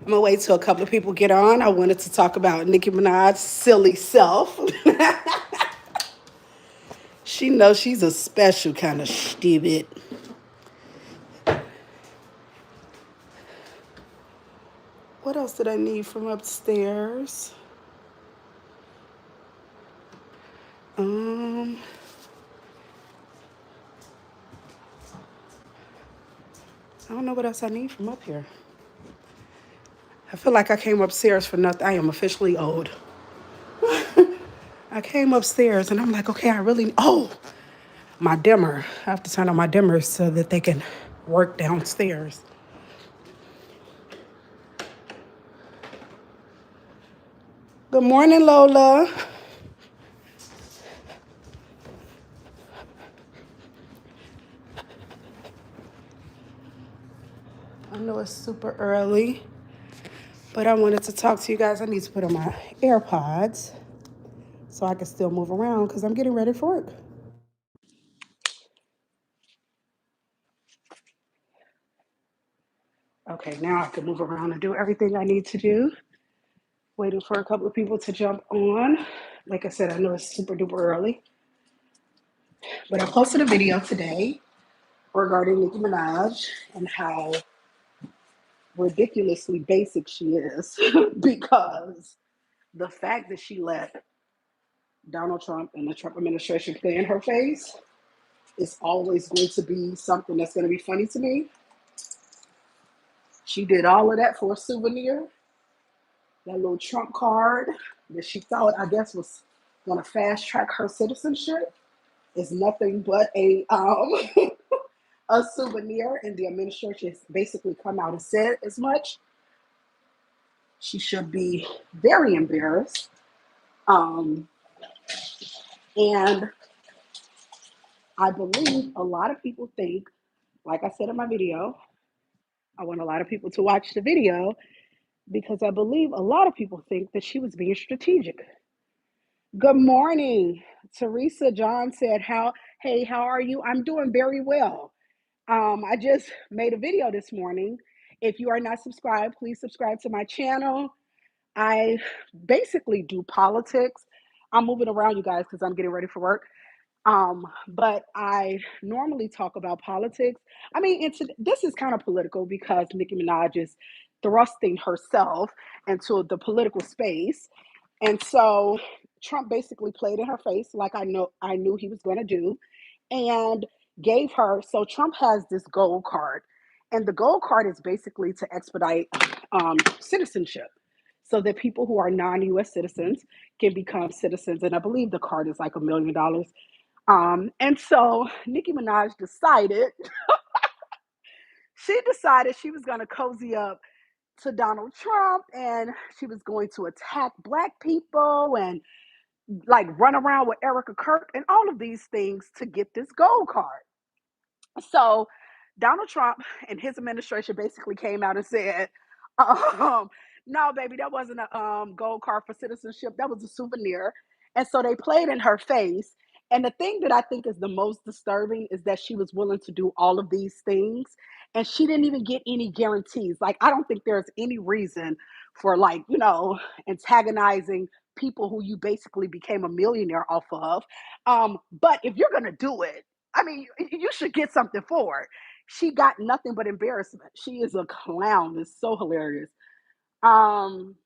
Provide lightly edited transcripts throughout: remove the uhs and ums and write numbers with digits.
I'm gonna wait till a couple of people get on. I wanted to talk about Nicki Minaj's silly self. She knows she's a special kind of stupid. What else did I need from upstairs? Um, I don't know what else I need from up here. I feel like I came upstairs for nothing. I am officially old. I came upstairs and I'm like, okay, I really, oh, my dimmer. I have to turn on my dimmer so that they can work downstairs. Good morning, Lola. I know it's super early, but I wanted to talk to you guys. I need to put on my AirPods so I can still move around because I'm getting ready for work. Okay, now I can move around and do everything I need to do. Waiting for a couple of people to jump on. Like I said, I know it's super duper early, but I posted a video today regarding Nicki Minaj and how ridiculously basic she is because the fact that she let Donald Trump and the Trump administration play in her face is always going to be something that's going to be funny to me. She did all of that for a souvenir, that little Trump card that she thought, I guess, was going to fast track her citizenship is nothing but a a souvenir, and the administration has basically come out and said as much. She should be very embarrassed. Um, and I believe a lot of people think, like I said in my video, I want a lot of people to watch the video because I believe a lot of people think that she was being strategic. Good morning. Teresa John said, hey, how are you? I'm doing very well. I just made a video this morning. If you are not subscribed, please subscribe to my channel. I basically do politics. I'm moving around, you guys, because I'm getting ready for work. But I normally talk about politics. I mean, this is kind of political because Nicki Minaj is thrusting herself into the political space. And so Trump basically played in her face like I knew he was going to do and gave her. So Trump has this gold card, and the gold card is basically to expedite citizenship so that people who are non-US citizens can become citizens. And I believe the card is like $1 million. And so Nicki Minaj decided she was going to cozy up to Donald Trump and she was going to attack black people and like run around with Erica Kirk and all of these things to get this gold card. So Donald Trump and his administration basically came out and said, no, baby, that wasn't a gold card for citizenship. That was a souvenir. And so they played in her face. And the thing that I think is the most disturbing is that she was willing to do all of these things and she didn't even get any guarantees. Like, I don't think there's any reason for, like, antagonizing people who you basically became a millionaire off of. But if you're going to do it, I mean, you should get something for it. She got nothing but embarrassment. She is a clown. It's so hilarious. Um,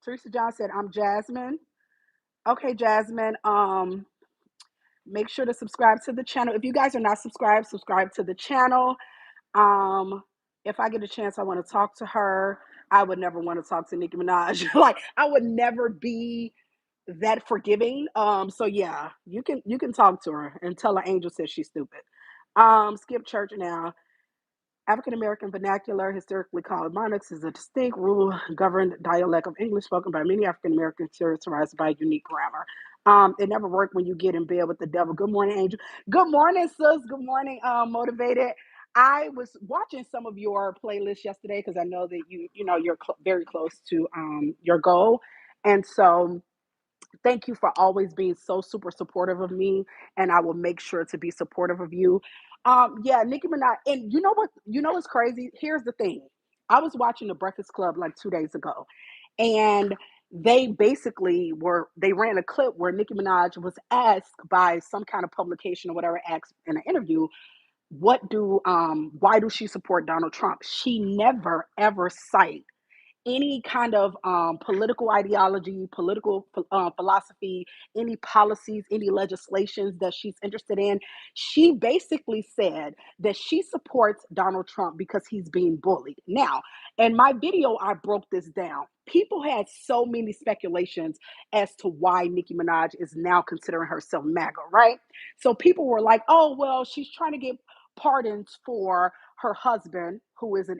Teresa John said, I'm Jasmine. Okay, Jasmine. Make sure to subscribe to the channel. If you guys are not subscribed, subscribe to the channel. Um, if I get a chance, I want to talk to her. I would never want to talk to Nicki Minaj. Like, I would never be that forgiving. So yeah, you can talk to her and tell her Angel says she's stupid. Skip church now. African American vernacular, historically called monarchs, is a distinct rule governed dialect of English spoken by many African Americans characterized by unique grammar. It never worked when you get in bed with the devil. Good morning, Angel. Good morning, sis. Good morning, motivated. I was watching some of your playlists yesterday because I know that you're very close to your goal, and so thank you for always being so super supportive of me, and I will make sure to be supportive of you. Yeah, Nicki Minaj, and you know what? You know what's crazy? Here's the thing. I was watching the Breakfast Club like 2 days ago, and they basically they ran a clip where Nicki Minaj was asked by some kind of publication or whatever, asked in an interview, why do she support Donald Trump? She never ever cite any kind of political ideology, political philosophy, any policies, any legislations that she's interested in. She basically said that she supports Donald Trump because he's being bullied. Now, in my video, I broke this down. People had so many speculations as to why Nicki Minaj is now considering herself MAGA, right? So people were like, oh, well, she's trying to get pardons for her husband, who is an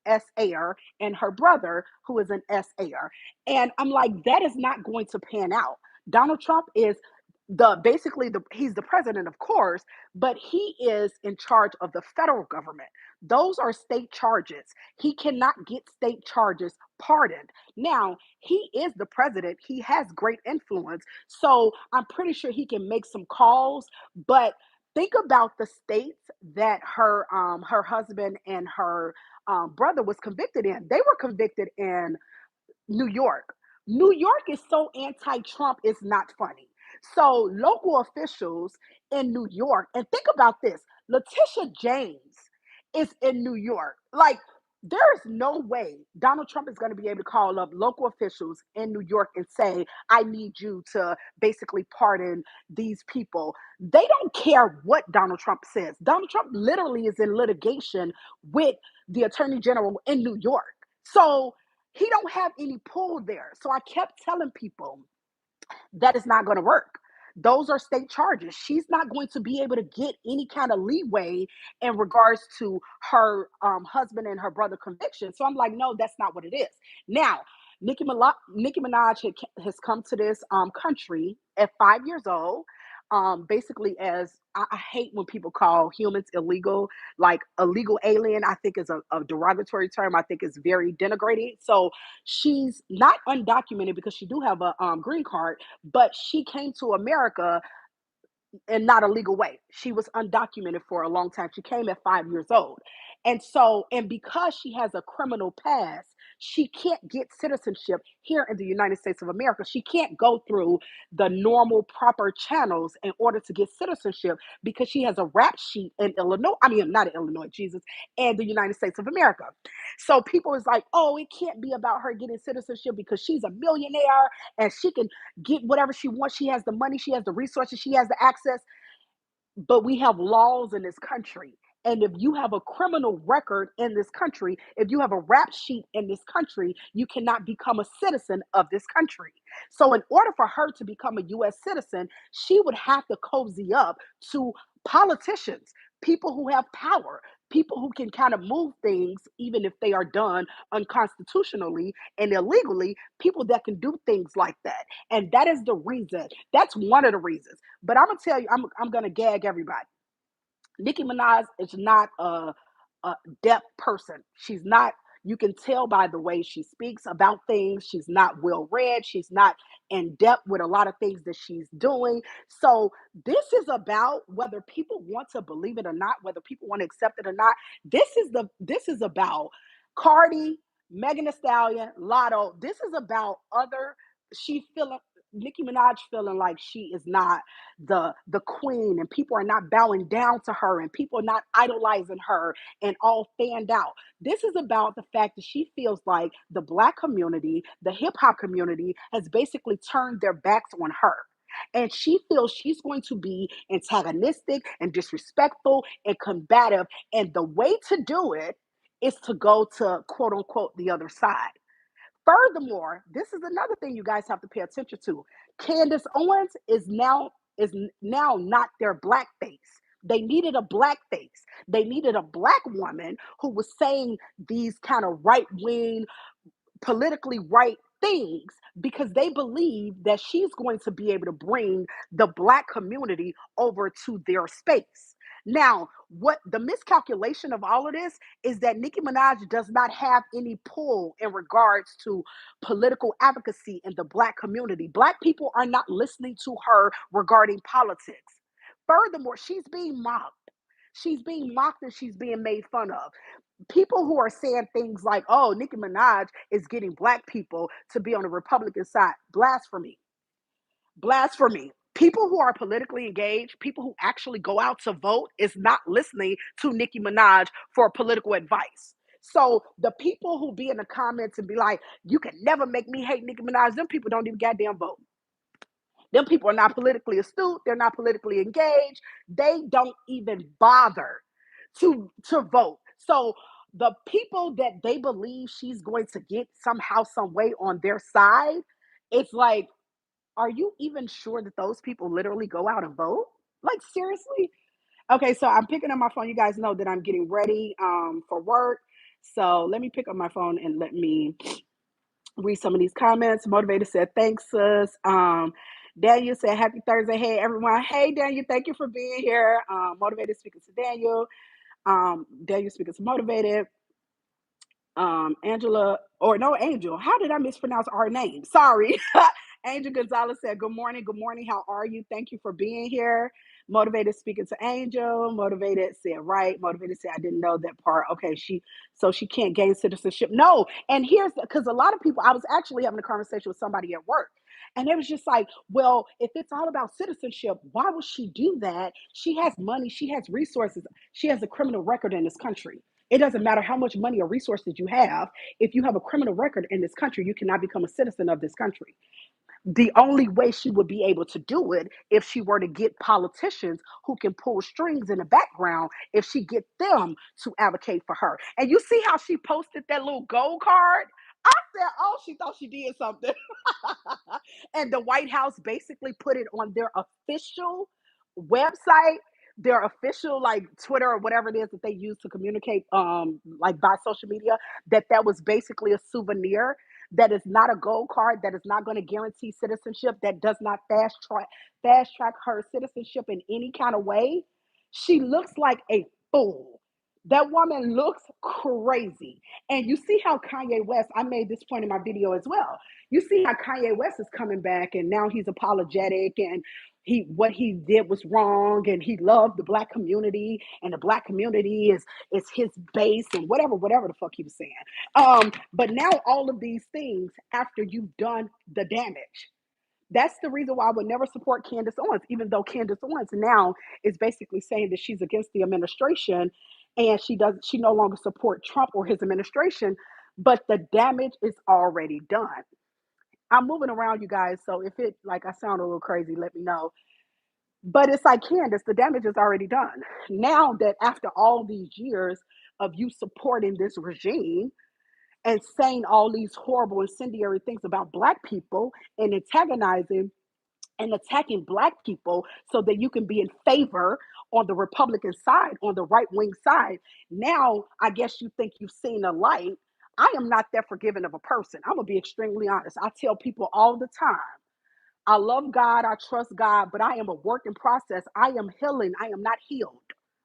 SAer, and her brother, who is an SAer. And I'm like, that is not going to pan out. Donald Trump is he's the president, of course, but he is in charge of the federal government. Those are state charges. He cannot get state charges pardoned. Now, he is the president. He has great influence. So I'm pretty sure he can make some calls, but think about the states that her husband and her brother was convicted in. They were convicted in New York. New York is so anti-Trump, it's not funny. So local officials in New York, and think about this: Letitia James is in New York. Like, there is no way Donald Trump is going to be able to call up local officials in New York and say, I need you to basically pardon these people. They don't care what Donald Trump says. Donald Trump literally is in litigation with the attorney general in New York. So he don't have any pull there. So I kept telling people that is not going to work. Those are state charges. She's not going to be able to get any kind of leeway in regards to her husband and her brother conviction. So I'm like, no, that's not what it is. Now, Nicki Minaj has come to this country at 5 years old. Basically, as I hate when people call humans illegal, like illegal alien, I think is a derogatory term. I think it's very denigrating. So she's not undocumented because she do have a green card, but she came to America in not a legal way. She was undocumented for a long time. She came at 5 years old. And so, and because she has a criminal past, she can't get citizenship here in the United States of America. She can't go through the normal, proper channels in order to get citizenship because she has a rap sheet in Illinois. I mean, not in Illinois, Jesus, and the United States of America. So people is like, oh, it can't be about her getting citizenship because she's a millionaire and she can get whatever she wants. She has the money, she has the resources, she has the access. But we have laws in this country. And if you have a criminal record in this country, if you have a rap sheet in this country, you cannot become a citizen of this country. So, in order for her to become a US citizen, she would have to cozy up to politicians, people who have power, people who can kind of move things, even if they are done unconstitutionally and illegally, people that can do things like that. And that is the reason. That's one of the reasons. But I'm gonna tell you, I'm gonna gag everybody. Nicki Minaj is not a depth person. She's not. You can tell by the way she speaks about things. She's not well read. She's not in depth with a lot of things that she's doing. So this is about whether people want to believe it or not, whether people want to accept it or not. This is about Cardi, Megan Thee Stallion, Lotto. This is about other. She feeling Nicki Minaj feeling like she is not the queen, and people are not bowing down to her, and people are not idolizing her and all fanned out. This is about the fact that she feels like the black community, the hip hop community, has basically turned their backs on her. And she feels she's going to be antagonistic and disrespectful and combative. And the way to do it is to go to quote unquote the other side. Furthermore, this is another thing you guys have to pay attention to. Candace Owens is now not their black face. They needed a black face. They needed a black woman who was saying these kind of right wing, politically right things because they believe that she's going to be able to bring the black community over to their space. Now, what the miscalculation of all of this is that Nicki Minaj does not have any pull in regards to political advocacy in the black community. Black people are not listening to her regarding politics. Furthermore, she's being mocked. She's being mocked and she's being made fun of. People who are saying things like, oh, Nicki Minaj is getting black people to be on the Republican side. Blasphemy. Blasphemy. People who are politically engaged, people who actually go out to vote, is not listening to Nicki Minaj for political advice. So the people who be in the comments and be like, you can never make me hate Nicki Minaj, them people don't even goddamn vote. Them people are not politically astute. They're not politically engaged. They don't even bother to vote. So the people that they believe she's going to get somehow, some way on their side, it's like, are you even sure that those people literally go out and vote? Like, seriously? Okay, so I'm picking up my phone. You guys know that I'm getting ready for work. So let me pick up my phone and let me read some of these comments. Motivated said, thanks, sis. Daniel said, happy Thursday. Hey, everyone. Hey, Daniel, thank you for being here. Motivated speaking to Daniel. Daniel speaking to Motivated. Angela, or no, Angel. How did I mispronounce our name? Sorry. Angel Gonzalez said, good morning. Good morning. How are you? Thank you for being here. Motivated speaking to Angel. Motivated said, right. Motivated said, I didn't know that part. Okay, so she can't gain citizenship. No. And here's because a lot of people, I was actually having a conversation with somebody at work. And it was just like, well, if it's all about citizenship, why would she do that? She has money, she has resources, she has a criminal record in this country. It doesn't matter how much money or resources you have. If you have a criminal record in this country, you cannot become a citizen of this country. The only way she would be able to do it if she were to get politicians who can pull strings in the background, if she get them to advocate for her. And you see how she posted that little gold card? I said, oh, she thought she did something. And the White House basically put it on their official website, their official like Twitter or whatever it is that they use to communicate like by social media, that was basically a souvenir, that is not a gold card, that is not going to guarantee citizenship, that does not fast track her citizenship in any kind of way. She looks like a fool. That woman looks crazy. And you see how Kanye West, I made this point in my video as well. You see how Kanye West is coming back and now he's apologetic and what he did was wrong and he loved the black community and the black community is his base and whatever the fuck he was saying. But now all of these things after you've done the damage. That's the reason why I would never support Candace Owens, even though Candace Owens now is basically saying that she's against the administration and she no longer support Trump or his administration, but the damage is already done. I'm moving around, you guys, so if it like I sound a little crazy, let me know. But it's like Candace, the damage is already done. Now that after all these years of you supporting this regime, and saying all these horrible incendiary things about black people and antagonizing and attacking black people so that you can be in favor on the Republican side, on the right wing side. Now, I guess you think you've seen the light. I am not that forgiving of a person. I'm going to be extremely honest. I tell people all the time, I love God, I trust God, but I am a work in process. I am healing, I am not healed.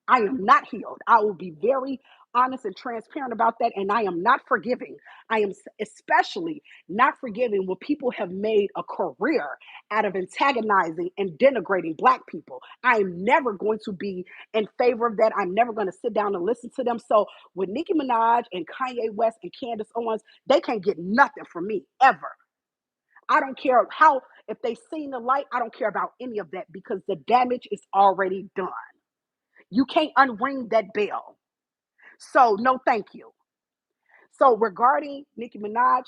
I am not healed. I will be very honest and transparent about that. And I am not forgiving. I am especially not forgiving when people have made a career out of antagonizing and denigrating Black people. I am never going to be in favor of that. I'm never going to sit down and listen to them. So with Nicki Minaj and Kanye West and Candace Owens, they can't get nothing from me ever. I don't care how, if they seen the light, I don't care about any of that because the damage is already done. You can't unring that bell. So no, thank you. So regarding Nicki Minaj,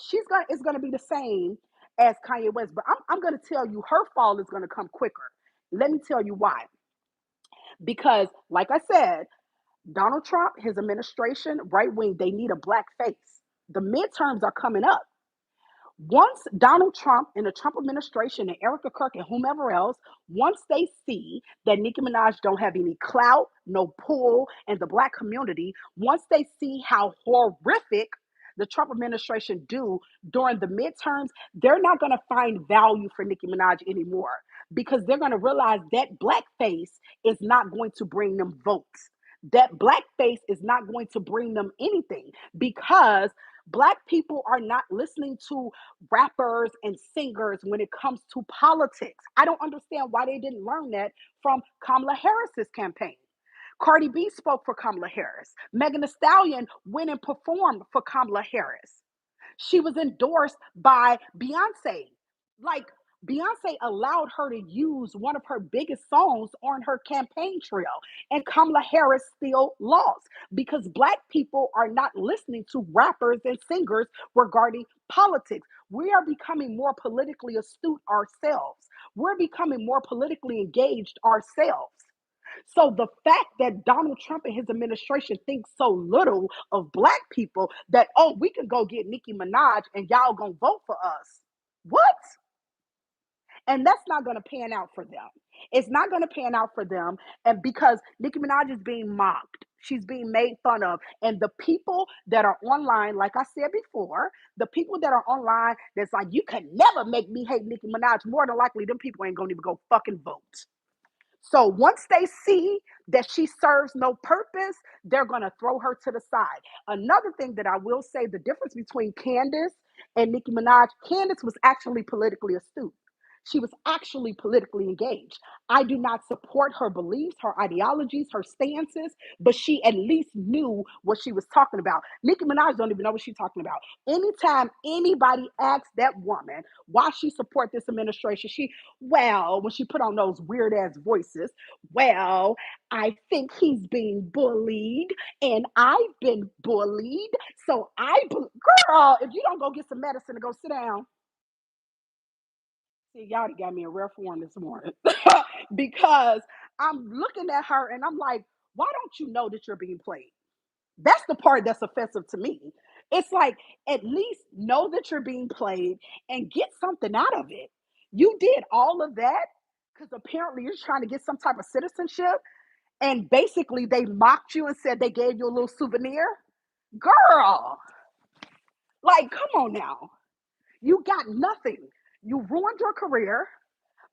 it's gonna be the same as Kanye West, but I'm gonna tell you her fall is gonna come quicker. Let me tell you why. Because, like I said, Donald Trump, his administration, right wing, they need a black face. The midterms are coming up. Once Donald Trump and the Trump administration and Erica Kirk and whomever else, once they see that Nicki Minaj don't have any clout, no pull in the black community, once they see how horrific the Trump administration do during the midterms, they're not going to find value for Nicki Minaj anymore because they're going to realize that black face is not going to bring them votes. That black face is not going to bring them anything because black people are not listening to rappers and singers when it comes to politics. I don't understand why they didn't learn that from Kamala Harris's campaign. Cardi B spoke for Kamala Harris. Megan Thee Stallion went and performed for Kamala Harris. She was endorsed by Beyonce. Like, Beyonce allowed her to use one of her biggest songs on her campaign trail, and Kamala Harris still lost because Black people are not listening to rappers and singers regarding politics. We are becoming more politically astute ourselves. We're becoming more politically engaged ourselves. So the fact that Donald Trump and his administration thinks so little of Black people that, oh, we can go get Nicki Minaj and y'all gonna vote for us. What? And that's not going to pan out for them. It's not going to pan out for them. And because Nicki Minaj is being mocked, she's being made fun of. And the people that are online, like I said before, the people that are online that's like, you can never make me hate Nicki Minaj, more than likely, them people ain't going to even go fucking vote. So once they see that she serves no purpose, they're going to throw her to the side. Another thing that I will say, the difference between Candace and Nicki Minaj, Candace was actually politically astute. She was actually politically engaged. I do not support her beliefs, her ideologies, her stances, but she at least knew what she was talking about. Nicki Minaj don't even know what she's talking about. Anytime anybody asks that woman why she support this administration, when she put on those weird ass voices, well, I think he's being bullied and I've been bullied. So girl, if you don't go get some medicine and go sit down, see, y'all done got me in rare form this morning because I'm looking at her and I'm like, why don't you know that you're being played? That's the part that's offensive to me. It's like, at least know that you're being played and get something out of it. You did all of that because apparently you're trying to get some type of citizenship, and basically they mocked you and said they gave you a little souvenir. Girl, like, come on now. You got nothing. You ruined your career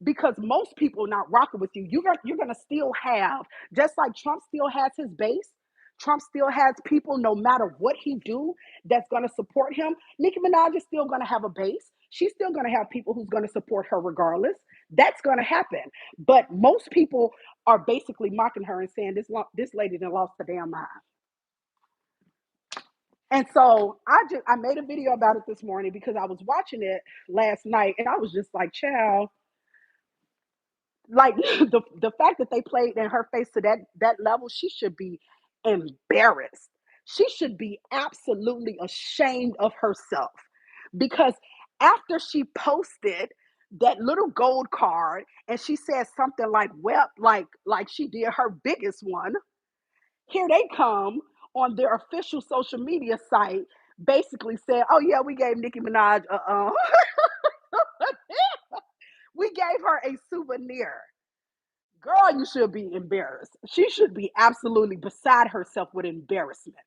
because most people not rocking with you. You're gonna still have, just like Trump still has his base. Trump still has people, no matter what he do, that's gonna support him. Nicki Minaj is still gonna have a base. She's still gonna have people who's gonna support her regardless. That's gonna happen. But most people are basically mocking her and saying this lady done lost her damn mind. And so I made a video about it this morning because I was watching it last night and I was just like, child, like the fact that they played in her face to that level, she should be embarrassed. She should be absolutely ashamed of herself because after she posted that little gold card and she said something like, well, like she did her biggest one, here they come on their official social media site basically said, oh yeah, we gave Nicki Minaj we gave her a souvenir. Girl, you should be embarrassed. She should be absolutely beside herself with embarrassment.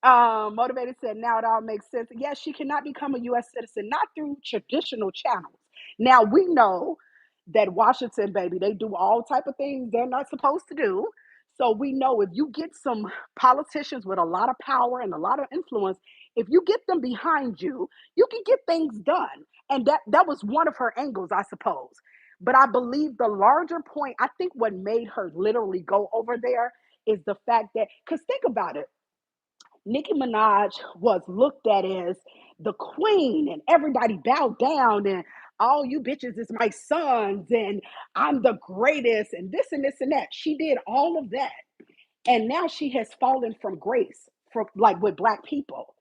Motivated said, now it all makes sense. Yes, she cannot become a U.S. citizen, not through traditional channels. Now we know that Washington, baby, they do all type of things they're not supposed to do. So we know if you get some politicians with a lot of power and a lot of influence, if you get them behind you, you can get things done. And that was one of her angles, I suppose. But I believe the larger point, I think what made her literally go over there is the fact that, because think about it, Nicki Minaj was looked at as the queen, and everybody bowed down, and all you bitches is my sons, and I'm the greatest, and this and that. She did all of that, and now she has fallen from grace for like with Black people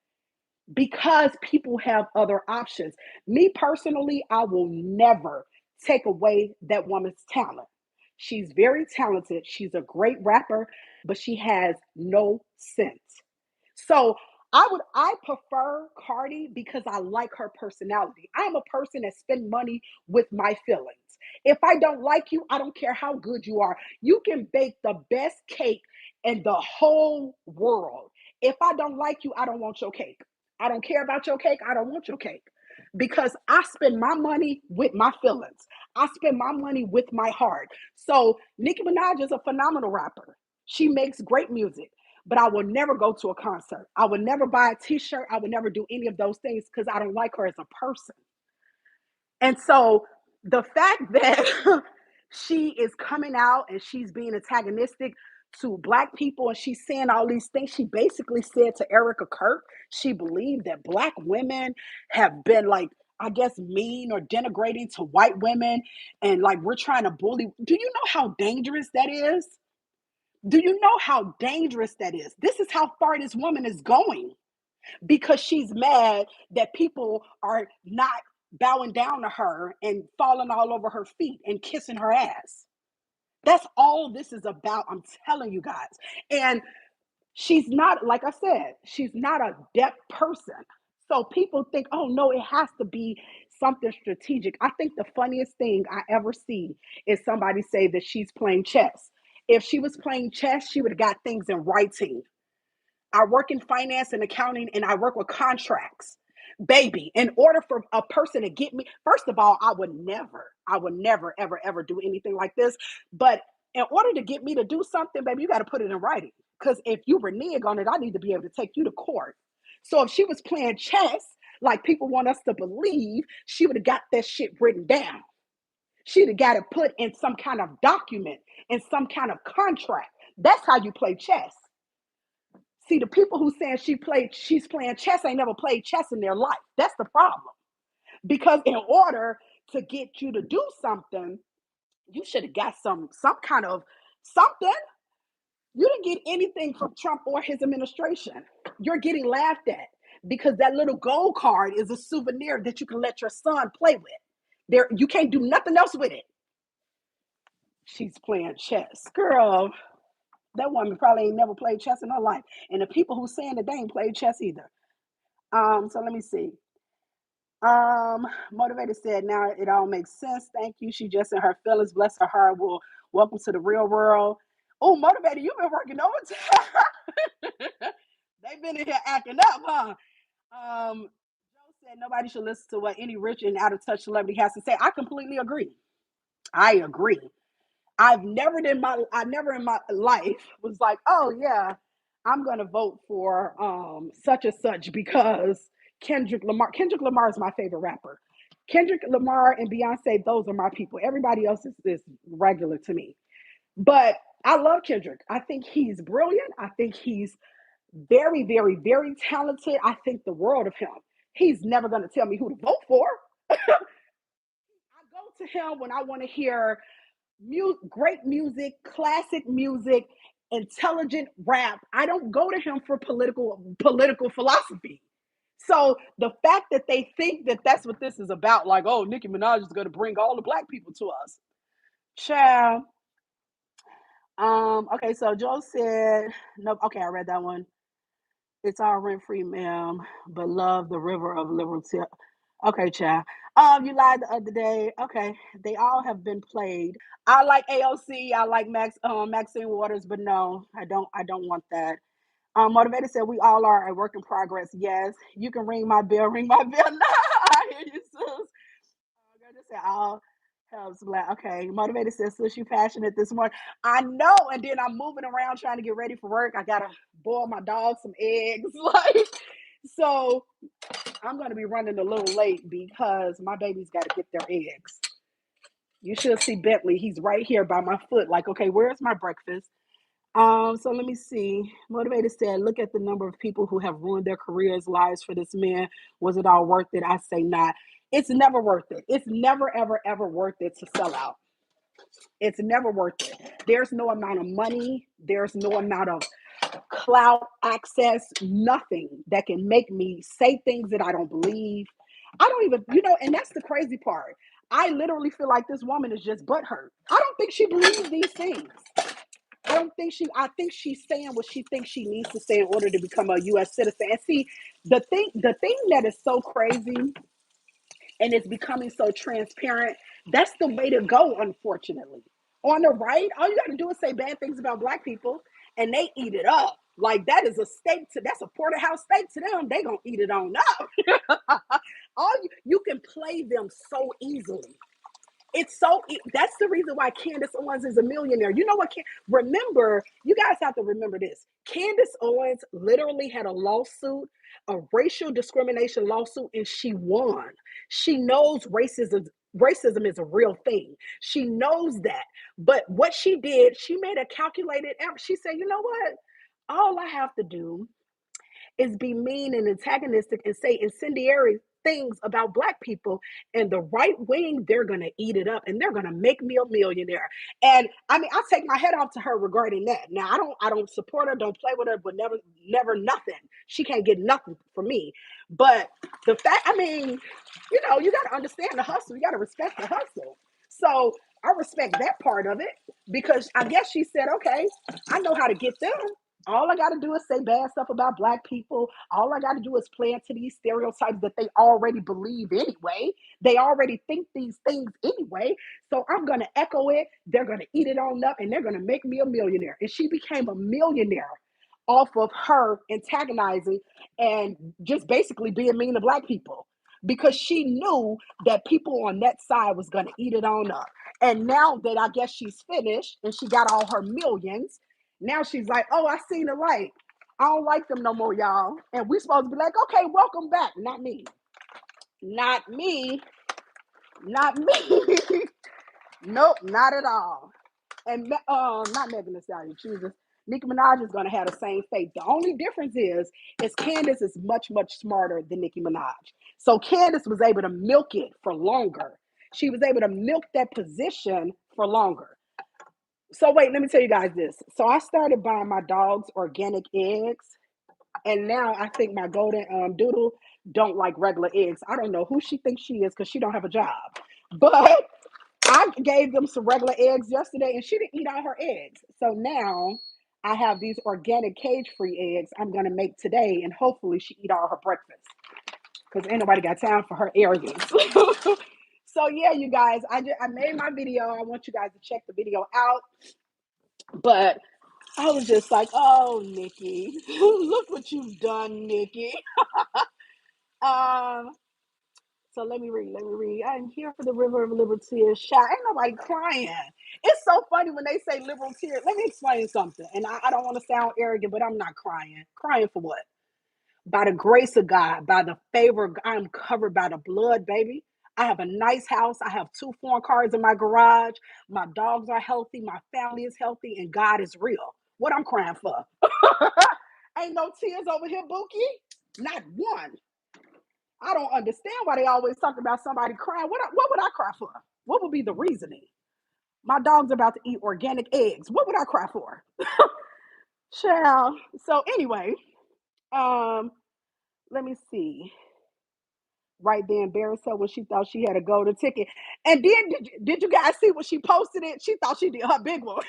because people have other options. Me personally, I will never take away that woman's talent. She's very talented. She's a great rapper, but she has no sense. So I prefer Cardi because I like her personality. I'm a person that spend money with my feelings. If I don't like you, I don't care how good you are. You can bake the best cake in the whole world. If I don't like you, I don't want your cake. I don't care about your cake. I don't want your cake because I spend my money with my feelings. I spend my money with my heart. So Nicki Minaj is a phenomenal rapper. She makes great music, but I will never go to a concert. I would never buy a t-shirt. I would never do any of those things because I don't like her as a person. And so the fact that she is coming out and she's being antagonistic to black people, and she's saying all these things. She basically said to Erica Kirk, she believed that black women have been like, I guess, mean or denigrating to white women, and like we're trying to bully. Do you know how dangerous that is? Do you know how dangerous that is? This is how far this woman is going because she's mad that people are not bowing down to her and falling all over her feet and kissing her ass. That's all this is about. I'm telling you guys. And she's not, like I said, she's not a depth person. So people think, oh no, it has to be something strategic. I think the funniest thing I ever see is somebody say that she's playing chess. If she was playing chess, she would have got things in writing. I work in finance and accounting and I work with contracts. Baby, in order for a person to get me, first of all, I would never, ever, ever do anything like this. But in order to get me to do something, baby, you got to put it in writing. Because if you renege on it, I need to be able to take you to court. So if she was playing chess, like people want us to believe, she would have got that shit written down. She'd have got it put in some kind of document, in some kind of contract. That's how you play chess. See, the people who saying she's playing chess ain't never played chess in their life. That's the problem. Because in order to get you to do something, you should have got some kind of something. You didn't get anything from Trump or his administration. You're getting laughed at because that little gold card is a souvenir that you can let your son play with. There, you can't do nothing else with it. She's playing chess, girl. That woman probably ain't never played chess in her life. And the people who saying that they ain't played chess either. So let me see. Motivated said, now it all makes sense. Thank you. She just in her feelings. Bless her heart. Well, welcome to the real world. Oh, motivated, you've been working overtime. They've been in here acting up, huh? Joe said nobody should listen to what any rich and out of touch celebrity has to say. I completely agree. I agree. I never in my life was like, oh yeah, I'm gonna vote for such and such because Kendrick Lamar is my favorite rapper. Kendrick Lamar and Beyonce, those are my people. Everybody else is regular to me. But I love Kendrick. I think he's brilliant. I think he's very, very, very talented. I think the world of him. He's never gonna tell me who to vote for. I go to him when I want to hear great music, classic music, intelligent rap. I don't go to him for political philosophy. So the fact that they think that that's what this is about, like, oh, Nicki Minaj is going to bring all the black people to us, child. Okay, so Joe said, no, okay, I read that one. It's all rent free, ma'am, but love the river of liberty. Okay, child. You lied the other day. Okay, they all have been played. I like AOC. I like Maxine Waters, but no, I don't. I don't want that. Motivated said we all are a work in progress. Yes, you can ring my bell. Ring my bell. No, I hear you, sis. Girl, just said all helps black. Okay, motivated says, sis, you passionate this morning. I know, and then I'm moving around trying to get ready for work. I gotta boil my dog some eggs, like so. I'm going to be running a little late because my baby's got to get their eggs. You should see Bentley. He's right here by my foot. Like, okay, where's my breakfast? So let me see. Motivated said, look at the number of people who have ruined their careers, lives for this man. Was it all worth it? I say not. It's never worth it. It's never, ever, ever worth it to sell out. It's never worth it. There's no amount of money. There's no amount of cloud access, nothing that can make me say things that I don't believe. I don't even, and that's the crazy part. I literally feel like this woman is just butthurt. I don't think she believes these things. I think she's saying what she thinks she needs to say in order to become a US citizen. And see, the thing that is so crazy and it's becoming so transparent, that's the way to go, unfortunately. On the right, all you got to do is say bad things about black people and they eat it up. Like that's a porterhouse steak to them. They gonna eat it on up. You can play them so easily. That's the reason why Candace Owens is a millionaire. You know what? Remember, you guys have to remember this. Candace Owens literally had a lawsuit, a racial discrimination lawsuit, and she won. She knows Racism is a real thing. She knows that. But what she did, she made a calculated effort. She said, you know what? All I have to do is be mean and antagonistic and say incendiary things about black people, and the right wing, they're gonna eat it up and they're gonna make me a millionaire. And I mean, I take my head off to her regarding that. Now I don't support her, don't play with her, but never nothing. She can't get nothing from me. But the fact, I mean, you gotta understand the hustle, you gotta respect the hustle. So I respect that part of it, because I guess she said, okay, I know how to get them. All I got to do is say bad stuff about black people. All I got to do is play into these stereotypes that they already believe anyway. They already think these things anyway. So I'm going to echo it. They're going to eat it on up and they're going to make me a millionaire. And she became a millionaire off of her antagonizing and just basically being mean to black people, because she knew that people on that side was going to eat it on up. And now that I guess she's finished and she got all her millions, now she's like, oh, I seen the light. I don't like them no more, y'all. And we supposed to be like, okay, welcome back. Not me. Not me. Not me. Nope, not at all. And not Megan Thee Stallion, Jesus. Nicki Minaj is gonna have the same fate. The only difference is Candace is much smarter than Nicki Minaj. So Candace was able to milk it for longer. She was able to milk that position for longer. So wait, let me tell you guys this. So I started buying my dogs organic eggs, and now I think my golden doodle don't like regular eggs. I don't know who she thinks she is because she don't have a job. But I gave them some regular eggs yesterday, and she didn't eat all her eggs. So now I have these organic cage-free eggs I'm gonna make today, and hopefully she eat all her breakfast, because ain't nobody got time for her arrogance. So yeah, you guys, I made my video. I want you guys to check the video out. But I was just like, oh, Nicki, look what you've done, Nicki. Um, so let me read. Let me read. I'm here for the river of liberal tears. Shout. Ain't nobody crying. It's so funny when they say liberal tears. Let me explain something. And I don't want to sound arrogant, but I'm not crying. Crying for what? By the grace of God, by the favor of God, I'm covered by the blood, baby. I have a nice house. I have 2 foreign cars in my garage. My dogs are healthy. My family is healthy, and God is real. What I'm crying for? Ain't no tears over here, Bookie. Not one. I don't understand why they always talk about somebody crying. What would I cry for? What would be the reasoning? My dog's about to eat organic eggs. What would I cry for? Child. So anyway, um, let me see. Right there, embarrassed her when she thought she had a golden ticket. And then did you guys see when she posted it? She thought she did her big one.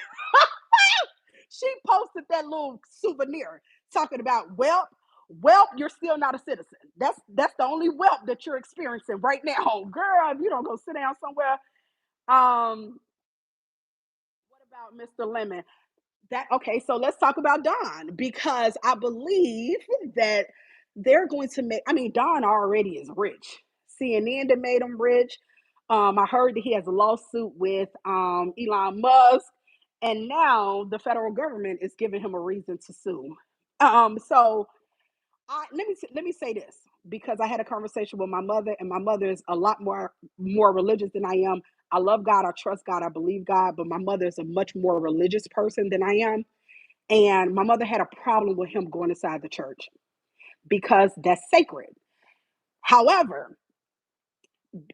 She posted that little souvenir talking about, well, you're still not a citizen. That's the only whelp that you're experiencing right now. Girl, if you don't go sit down somewhere. What about Mr. Lemon? That okay, so let's talk about Don, because I believe that they're going to make, I mean, Don already is rich. CNN that made him rich. I heard that he has a lawsuit with Elon Musk, and now the federal government is giving him a reason to sue. So let me say this, because I had a conversation with my mother, and my mother is a lot more religious than I am. I love God, I trust God, I believe God, but my mother is a much more religious person than I am. And my mother had a problem with him going inside the church because that's sacred. However,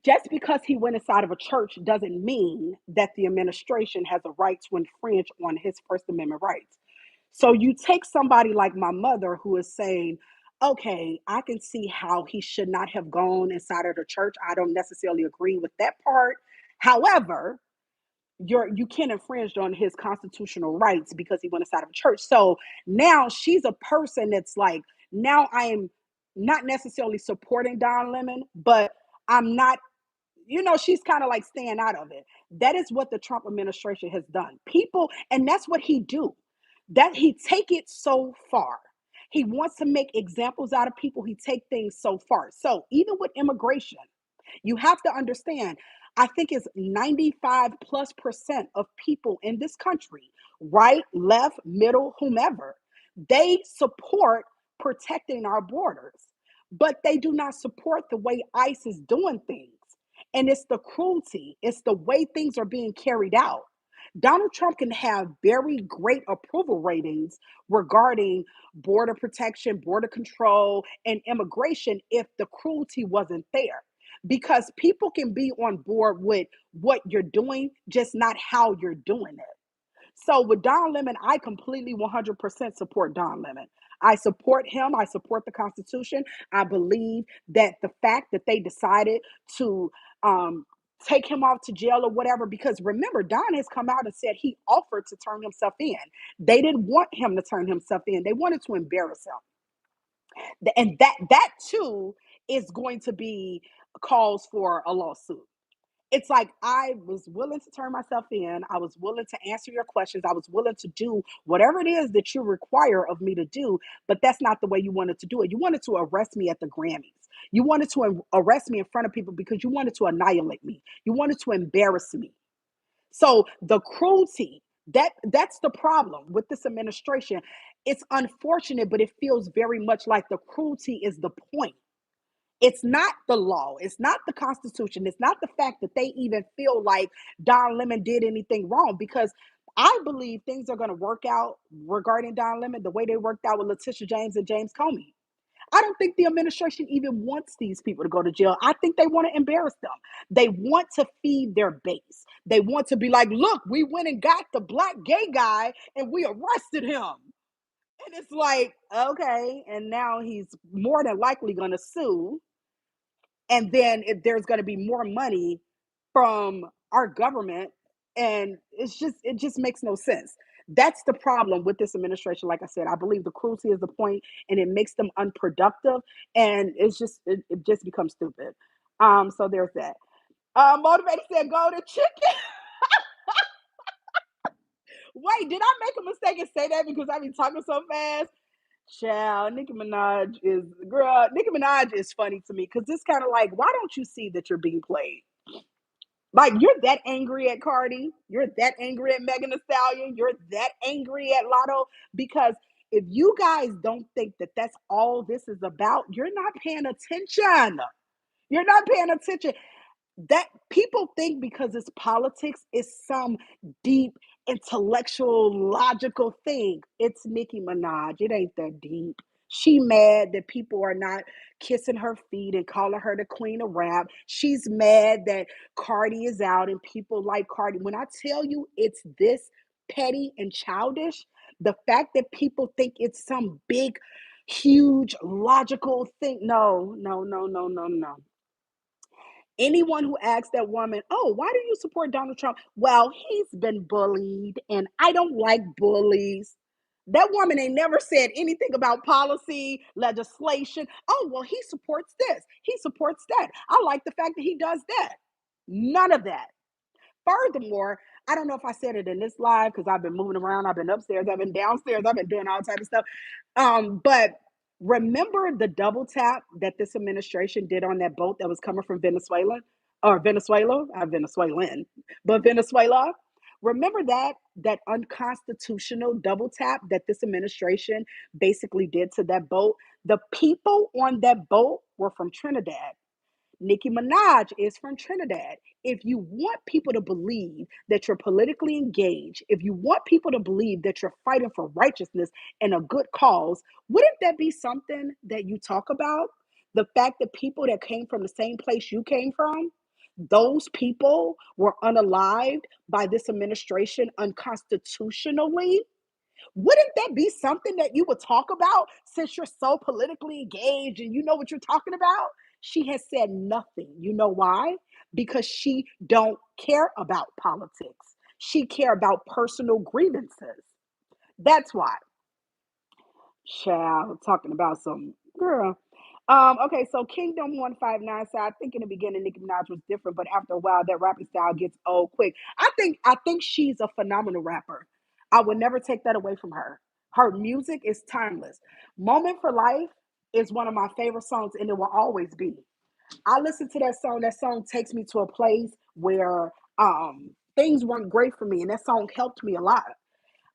just because he went inside of a church doesn't mean that the administration has a right to infringe on his First Amendment rights. So you take somebody like my mother who is saying, okay, I can see how he should not have gone inside of the church. I don't necessarily agree with that part. However, you can't infringe on his constitutional rights because he went inside of a church. So now she's a person that's like, now I am not necessarily supporting Don Lemon, but I'm not, she's kind of like staying out of it. That is what the Trump administration has done. People, and that's what he do. That he take it so far. He wants to make examples out of people. He take things so far. So even with immigration, you have to understand, I think it's 95 plus percent of people in this country, right, left, middle, whomever, they support protecting our borders, but they do not support the way ICE is doing things. And it's the cruelty, it's the way things are being carried out. Donald Trump can have very great approval ratings regarding border protection, border control, and immigration if the cruelty wasn't there. Because people can be on board with what you're doing, just not how you're doing it. So with Don Lemon, I completely 100% support Don Lemon. I support him. I support the Constitution. I believe that the fact that they decided to um, take him off to jail or whatever, because remember, Don has come out and said he offered to turn himself in. They didn't want him to turn himself in. They wanted to embarrass him, and that too is going to be calls for a lawsuit. It's like I was willing to turn myself in. I was willing to answer your questions. I was willing to do whatever it is that you require of me to do, but that's not the way you wanted to do it. You wanted to arrest me at the Grammys. You wanted to arrest me in front of people because you wanted to annihilate me. You wanted to embarrass me. So the cruelty, that's the problem with this administration. It's unfortunate, but it feels very much like the cruelty is the point. It's not the law. It's not the Constitution. It's not the fact that they even feel like Don Lemon did anything wrong, because I believe things are going to work out regarding Don Lemon the way they worked out with Letitia James and James Comey. I don't think the administration even wants these people to go to jail. I think they want to embarrass them. They want to feed their base. They want to be like, look, we went and got the black gay guy and we arrested him. And it's like, okay. And now he's more than likely going to sue, and then if there's going to be more money from our government, and it just makes no sense. That's the problem with this administration. Like I said, I believe the cruelty is the point, and it makes them unproductive, and it just becomes stupid. So there's that. Motivated said go to chicken. Wait, did I make a mistake and say that because I be talking so fast? Child, Nicki Minaj is funny to me because it's kind of like, why don't you see that you're being played? Like, you're that angry at Cardi, you're that angry at Megan Thee Stallion, you're that angry at Lotto, because if you guys don't think that that's all this is about, you're not paying attention. You're not paying attention. That people think because it's politics is some deep intellectual logical thing. It's Nicki Minaj. It ain't that deep. She mad that people are not kissing her feet and calling her the queen of rap. She's mad that Cardi is out and people like Cardi. When I tell you it's this petty and childish, the fact that people think it's some big, huge, logical thing. No, no, no, no, no, no. Anyone who asks that woman, "Oh, why do you support Donald Trump?" Well, he's been bullied and I don't like bullies. That woman ain't never said anything about policy, legislation. Oh, well, he supports this, he supports that. I like the fact that he does that. None of that. Furthermore, I don't know if I said it in this live because I've been moving around. I've been upstairs, I've been downstairs, I've been doing all type of stuff. But remember the double tap that this administration did on that boat that was coming from Venezuela or Venezuela, Venezuelan, but Venezuela. Remember that unconstitutional double tap that this administration basically did to that boat. The people on that boat were from Trinidad. Nicki Minaj is from Trinidad. If you want people to believe that you're politically engaged, if you want people to believe that you're fighting for righteousness and a good cause, wouldn't that be something that you talk about? The fact that people that came from the same place you came from, those people were unalived by this administration unconstitutionally. Wouldn't that be something that you would talk about since you're so politically engaged and you know what you're talking about? She has said nothing. You know why? Because she don't care about politics. She care about personal grievances. That's why. Child, talking about some girl. Okay, so Kingdom 159 said, I think in the beginning Nicki Minaj was different, but after a while that rapping style gets old quick. I think she's a phenomenal rapper. I would never take that away from her. Her music is timeless. Moment for Life is one of my favorite songs, and it will always be. I listen to that song. That song takes me to a place where things weren't great for me, and that song helped me a lot.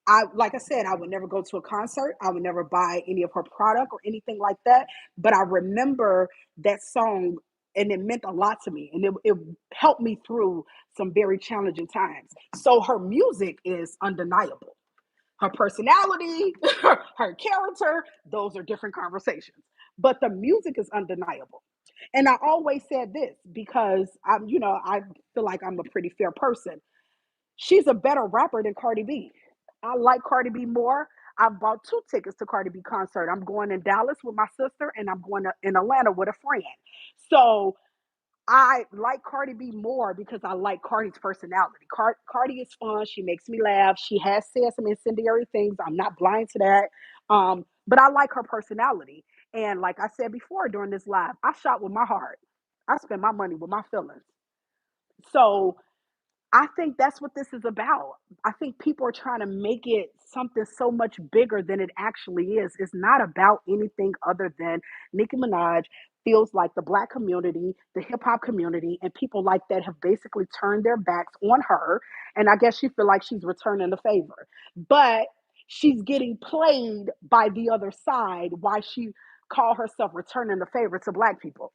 I like I said, I would never go to a concert. I would never buy any of her product or anything like that. But I remember that song and it meant a lot to me, and it helped me through some very challenging times. So her music is undeniable. Her personality, her character, those are different conversations. But the music is undeniable. And I always said this because I feel like I'm a pretty fair person. She's a better rapper than Cardi B. I like Cardi B more. I bought 2 tickets to Cardi B concert. I'm going in Dallas with my sister, and I'm going in Atlanta with a friend. So I like Cardi B more because I like Cardi's personality. Cardi is fun. She makes me laugh. She has said some incendiary things. I'm not blind to that. But I like her personality. And like I said before during this live, I shot with my heart. I spend my money with my feelings. So I think that's what this is about. I think people are trying to make it something so much bigger than it actually is. It's not about anything other than Nicki Minaj feels like the black community, the hip hop community, and people like that have basically turned their backs on her. And I guess she feel like she's returning the favor. But she's getting played by the other side. Why she call herself returning the favor to black people?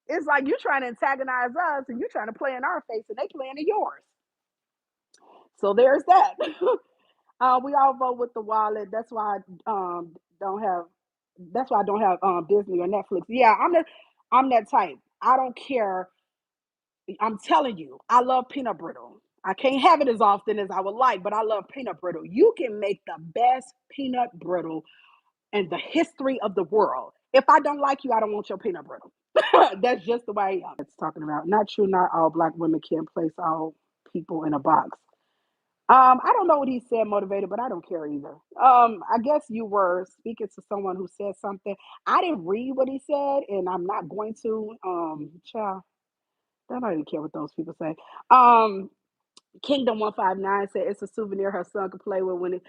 It's like you trying to antagonize us and you trying to play in our face and they playing in yours. So there's that. We all vote with the wallet. That's why I don't have. That's why I don't have Disney or Netflix. Yeah, I'm that type. I don't care. I'm telling you, I love peanut brittle. I can't have it as often as I would like, but I love peanut brittle. You can make the best peanut brittle in the history of the world. If I don't like you, I don't want your peanut brittle. That's just the way I am. It's talking about not true, not all black women can place all people in a box. I don't know what he said motivated, but I don't care either. I guess you were speaking to someone who said something. I didn't read what he said, and I'm not going to. Child, I don't even care what those people say. Kingdom 159 said it's a souvenir her son could play with when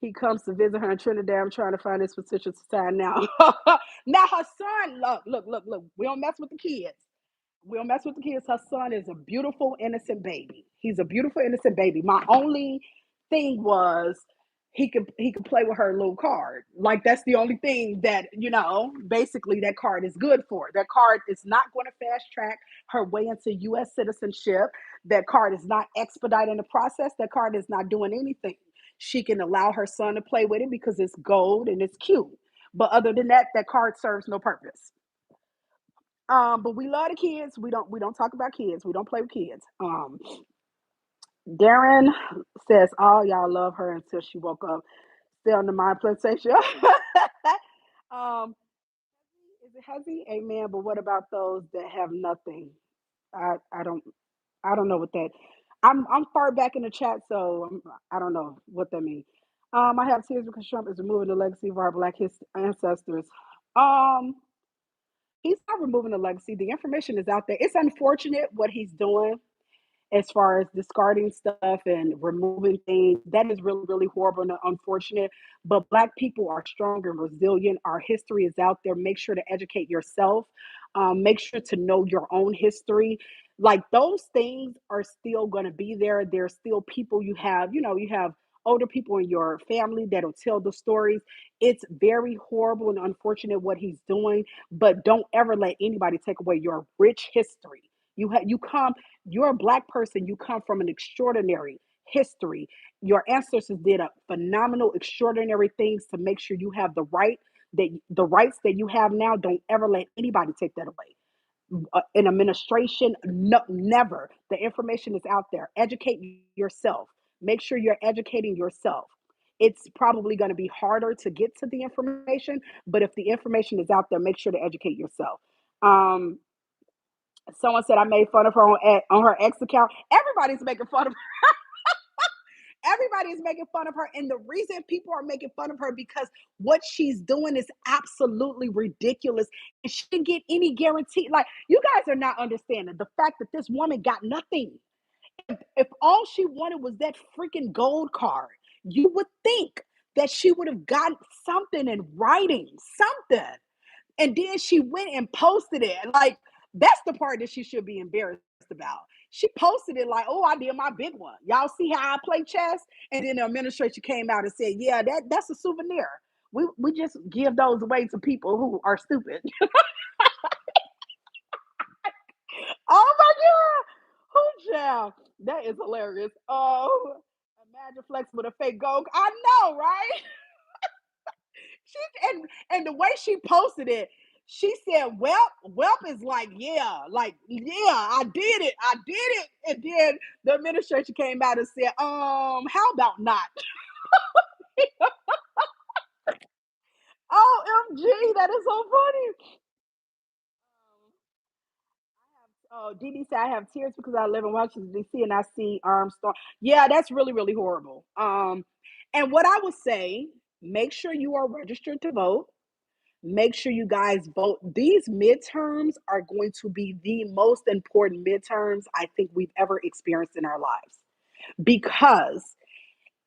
he comes to visit her in Trinidad. I'm trying to find his potential sign now. Now her son, look. We don't mess with the kids. We don't mess with the kids. Her son is a beautiful, innocent baby. He's a beautiful, innocent baby. My only thing was he could play with her little card. Like that's the only thing that basically that card is good for. That card is not going to fast track her way into U.S. citizenship. That card is not expediting the process. That card is not doing anything. She can allow her son to play with it because it's gold and it's cute. But other than that, that card serves no purpose. But we love the kids. We don't talk about kids. We don't play with kids. Darren says all y'all love her until she woke up. Still on the mind plantation. um, is it Hezzy? Amen. But what about those that have nothing? I don't know what that. I'm far back in the chat, so I don't know what that means. I have tears because Trump is removing the legacy of our black ancestors. Um, he's not removing the legacy. The information is out there. It's unfortunate what he's doing as far as discarding stuff and removing things. That is really, really horrible and unfortunate. But Black people are strong and resilient. Our history is out there. Make sure to educate yourself. Make sure to know your own history. Like those things are still going to be there. There's still people you have older people in your family that'll tell the stories. It's very horrible and unfortunate what he's doing, but don't ever let anybody take away your rich history. You're a black person, you come from an extraordinary history. Your ancestors did a phenomenal, extraordinary things to make sure you have the rights that you have now. Don't ever let anybody take that away. An administration, no, never. The information is out there. Educate yourself. Make sure you're educating yourself. It's probably going to be harder to get to the information, but if the information is out there, make sure to educate yourself. Um, Someone said I made fun of her on her ex account. Everybody's making fun of her, and the reason people are making fun of her because what she's doing is absolutely ridiculous, and she didn't get any guarantee. Like you guys are not understanding the fact that this woman got nothing. If all she wanted was that freaking gold card, you would think that she would have gotten something in writing, something. And then she went and posted it. Like, that's the part that she should be embarrassed about. She posted it like, oh, I did my big one. Y'all see how I play chess? And then the administration came out and said, yeah, that's a souvenir. We just give those away to people who are stupid. Yeah. Who child? That is hilarious. Oh, imagine Flex with a fake gold. I know, right? She and the way she posted it, she said, Welp is like, yeah, I did it. I did it. And then the administration came out and said, how about not? OMG, that is so funny. Oh, Dee said I have tears because I live in Washington D.C. and I see Armstrong. Yeah, that's really really horrible. And what I would say, make sure you are registered to vote. Make sure you guys vote. These midterms are going to be the most important midterms I think we've ever experienced in our lives because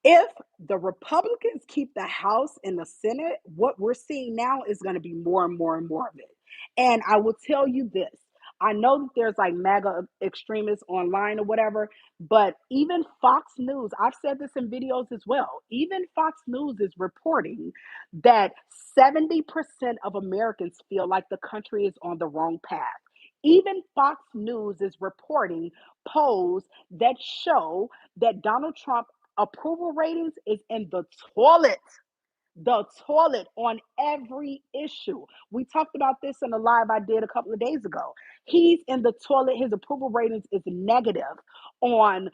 if the Republicans keep the House and the Senate, what we're seeing now is going to be more and more and more of it. And I will tell you this. I know that there's like MAGA extremists online or whatever, but even Fox News, I've said this in videos as well. Even Fox News is reporting that 70% of Americans feel like the country is on the wrong path. Even Fox News is reporting polls that show that Donald Trump approval ratings is in the toilet on every issue. We talked about this in a live I did a couple of days ago. He's in the toilet. His approval ratings is negative on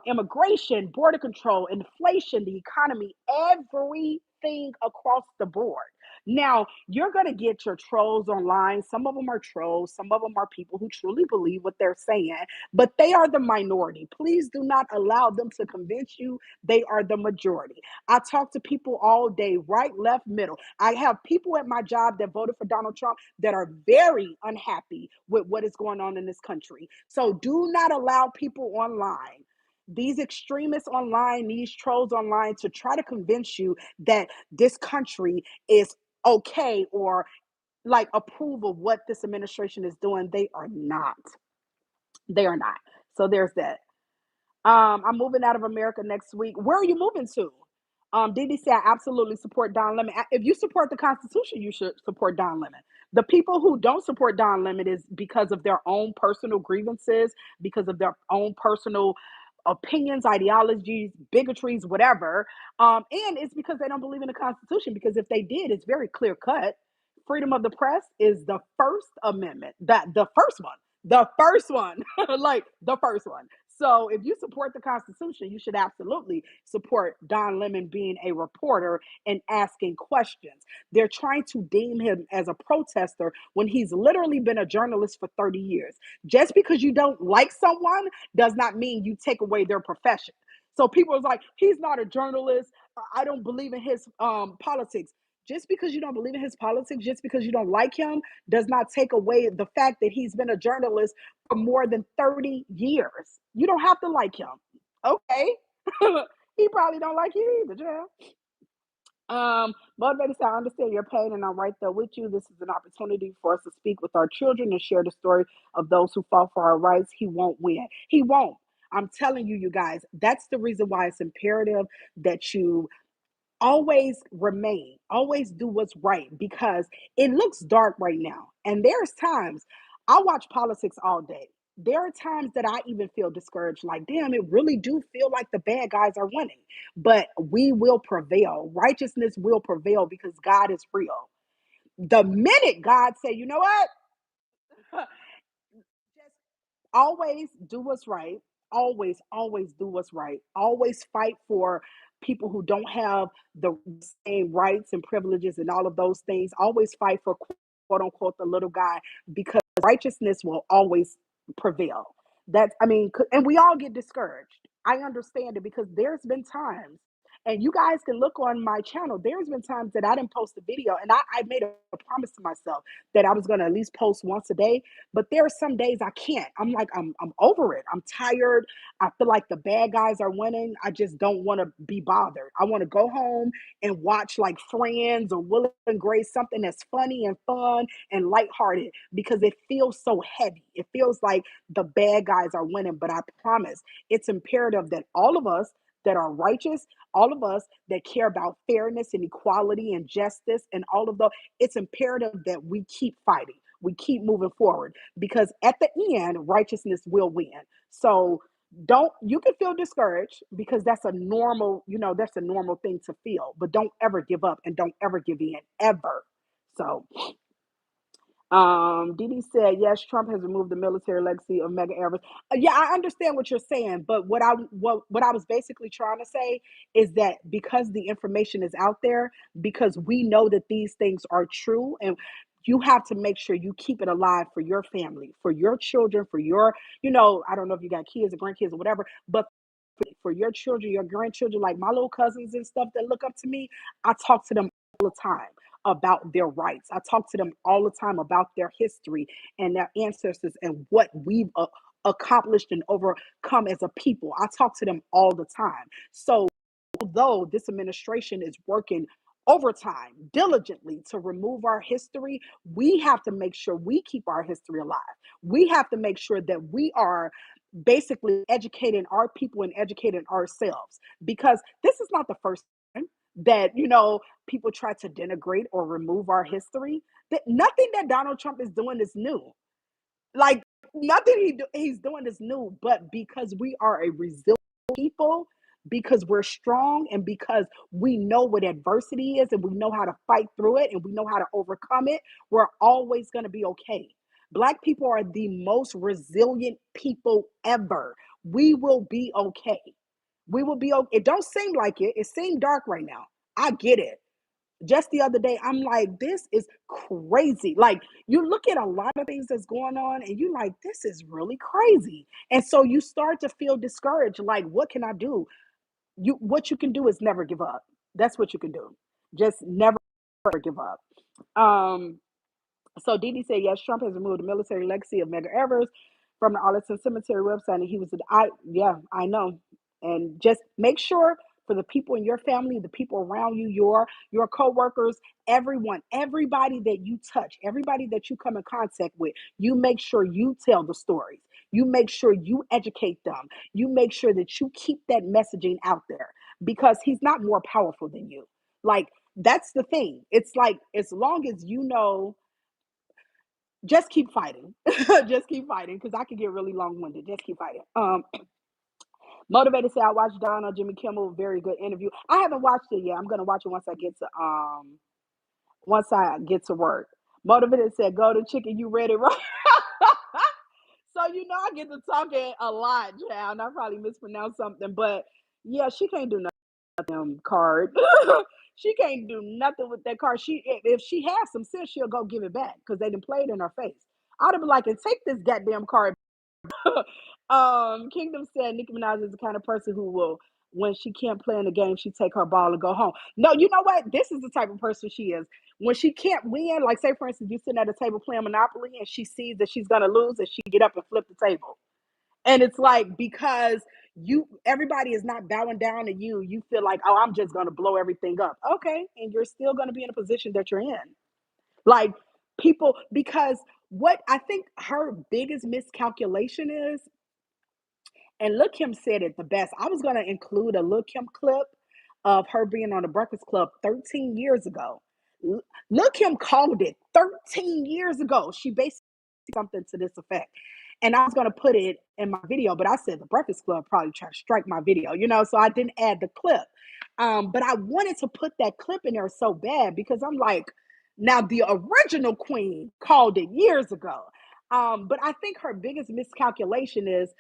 immigration, border control, inflation, the economy, everything across the board. Now, you're going to get your trolls online. Some of them are trolls, some of them are people who truly believe what they're saying, but they are the minority. Please do not allow them to convince you they are the majority. I talk to people all day, right, left, middle. I have people at my job that voted for Donald Trump that are very unhappy with what is going on in this country. So do not allow people online, these extremists online, these trolls online, to try to convince you that this country is okay or like approve of what this administration is doing. They are not. They are not. So there's that. I'm moving out of America next week. Where are you moving to? Didi said, I absolutely support Don Lemon. If you support the Constitution, you should support Don Lemon. The people who don't support Don Lemon is because of their own personal grievances, because of their own personal opinions, ideologies, bigotries, whatever. And it's because they don't believe in the Constitution. Because if they did, it's very clear cut. Freedom of the press is the First Amendment. That the first one, like the first one. So if you support the Constitution, you should absolutely support Don Lemon being a reporter and asking questions. They're trying to deem him as a protester when he's literally been a journalist for 30 years. Just because you don't like someone does not mean you take away their profession. So people are like, he's not a journalist. I don't believe in his politics. Just because you don't believe in his politics, just because you don't like him, does not take away the fact that he's been a journalist for more than 30 years. You don't have to like him. Okay. He probably don't like you either, Jill. Motivated said, I understand your pain and I'm right there with you. This is an opportunity for us to speak with our children and share the story of those who fought for our rights. He won't win. He won't. I'm telling you, you guys, that's the reason why it's imperative that you always remain, always do what's right because it looks dark right now. And there's times I watch politics all day. There are times that I even feel discouraged, like, damn, it really do feel like the bad guys are winning. But we will prevail. Righteousness will prevail because God is real. The minute God say, you know what? Just always do what's right. Always do what's right. Always fight for people who don't have the same rights and privileges and all of those things. Always fight for quote unquote the little guy because righteousness will always prevail. That's, I mean, and we all get discouraged. I understand it because there's been times, and you guys can look on my channel. There's been times that I didn't post a video, and I made a promise to myself that I was going to at least post once a day. But there are some days I can't. I'm like, I'm over it. I'm tired. I feel like the bad guys are winning. I just don't want to be bothered. I want to go home and watch like Friends or Will and Grace, something that's funny and fun and lighthearted because it feels so heavy. It feels like the bad guys are winning. But I promise it's imperative that all of us that are righteous, all of us that care about fairness and equality and justice and all of those, it's imperative that we keep fighting. we keep moving forward because at the end, righteousness will win. So don't you can feel discouraged because that's a normal, that's a normal thing to feel, but don't ever give up and don't ever give in ever. So Didi said, yes, Trump has removed the military legacy of mega Everest. Yeah, I understand what you're saying, but what I was basically trying to say is that because the information is out there, because we know that these things are true, and you have to make sure you keep it alive for your family, for your children, for your, I don't know if you got kids or grandkids or whatever, but for your children, your grandchildren, like my little cousins and stuff that look up to me, I talk to them all the time about their rights. I talk to them all the time about their history and their ancestors and what we've accomplished and overcome as a people. I talk to them all the time. So, although this administration is working overtime diligently to remove our history, we have to make sure we keep our history alive. We have to make sure that we are basically educating our people and educating ourselves because this is not the first time that people try to denigrate or remove our history. That nothing that Donald Trump is doing is new. Like nothing he's doing is new, but because we are a resilient people, because we're strong, and because we know what adversity is, and we know how to fight through it, and we know how to overcome it, we're always going to be okay. Black people are the most resilient people ever. We will be okay. We will be okay. It don't seem like it. It seems dark right now. I get it. Just the other day, I'm like, this is crazy. Like, you look at a lot of things that's going on, and you like, this is really crazy. And so you start to feel discouraged. Like, what can I do? What you can do is never give up. That's what you can do. Just never give up. Um, so Didi said, yes, Trump has removed the military legacy of Medgar Evers from the Arlington Cemetery website. And he was, yeah, I know. And just make sure for the people in your family, the people around you, your coworkers, everyone, everybody that you touch, everybody that you come in contact with, you make sure you tell the stories. You make sure you educate them. You make sure that you keep that messaging out there because he's not more powerful than you. Like, that's the thing. It's like, as long as you know, just keep fighting. Just keep fighting because I could get really long winded. Just keep fighting. Motivated say I watched Don on Jimmy Kimmel, very good interview. I haven't watched it yet. I'm gonna watch it once I get to work. Motivated said, "Go to chicken, you ready, right?" So I get to talking a lot, child. And I probably mispronounced something, but yeah, she can't do nothing card. She can't do nothing with that card. If she has some sense, she'll go give it back because they done played in her face. I'd have been like, and take this goddamn card. Kingdom said Nicki Minaj is the kind of person who will, when she can't play in the game, she take her ball and go home. No, you know what? This is the type of person she is. When she can't win, like say for instance, you sitting at a table playing Monopoly and she sees that she's gonna lose, and she get up and flip the table. And it's like because everybody is not bowing down to you, you feel like, oh, I'm just gonna blow everything up. Okay, and you're still gonna be in a position that you're in. Like people, because what I think her biggest miscalculation is, and Lil Kim said it the best. I was going to include a Lil Kim clip of her being on the Breakfast Club 13 years ago. Lil Kim called it 13 years ago. She basically said something to this effect. And I was going to put it in my video, but I said the Breakfast Club probably tried to strike my video, so I didn't add the clip. But I wanted to put that clip in there so bad because I'm like, now the original queen called it years ago. But I think her biggest miscalculation is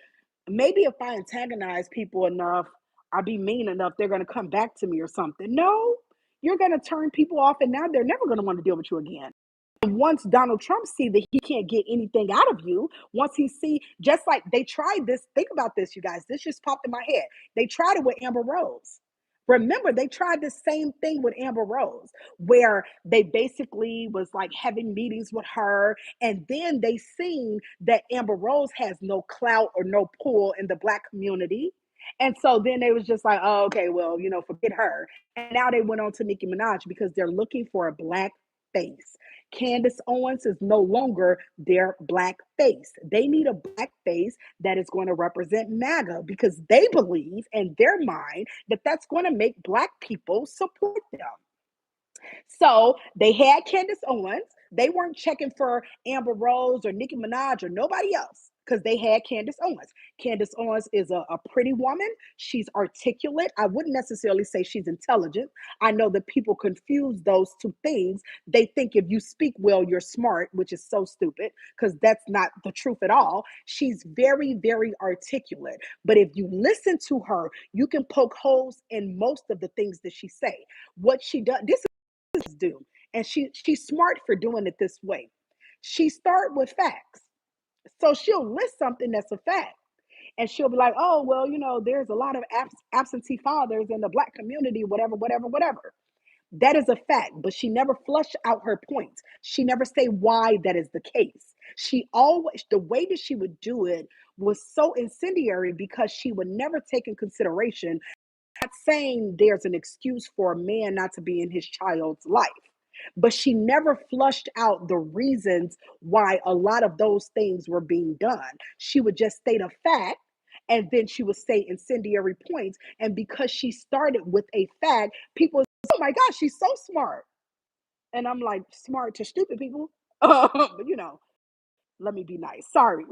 maybe if I antagonize people enough, I be mean enough, they're going to come back to me or something. No, you're going to turn people off, and now they're never going to want to deal with you again. And once Donald Trump see that he can't get anything out of you, once he see, just like they tried this, think about this, you guys. This just popped in my head. They tried it with Amber Rose. Remember, they tried the same thing with Amber Rose, where they basically was like having meetings with her, and then they seen that Amber Rose has no clout or no pull in the Black community. And so then they was just like, oh, okay, well, forget her. And now they went on to Nicki Minaj because they're looking for a Black face. Candace Owens is no longer their Black face. They need a Black face that is going to represent MAGA because they believe in their mind that that's going to make Black people support them. So they had Candace Owens, They weren't checking for Amber Rose or Nicki Minaj or nobody else because they had Candace Owens. Candace Owens is a pretty woman. She's articulate. I wouldn't necessarily say she's intelligent. I know that people confuse those two things. They think if you speak well, you're smart, which is so stupid because that's not the truth at all. She's very, very articulate. But if you listen to her, you can poke holes in most of the things that she say. What she does, this is do, and she's smart for doing it this way. She start with facts. So she'll list something that's a fact. And she'll be like, oh, well, there's a lot of absentee fathers in the black community, whatever, whatever, whatever. That is a fact, but she never flushed out her points. She never say why that is the case. She always, the way that she would do it was so incendiary because she would never take in consideration, not saying there's an excuse for a man not to be in his child's life, but she never flushed out the reasons why a lot of those things were being done. She would just state a fact and then she would say incendiary points. And because she started with a fact, people, oh my gosh, she's so smart. And I'm like, smart to stupid people. But let me be nice. Sorry.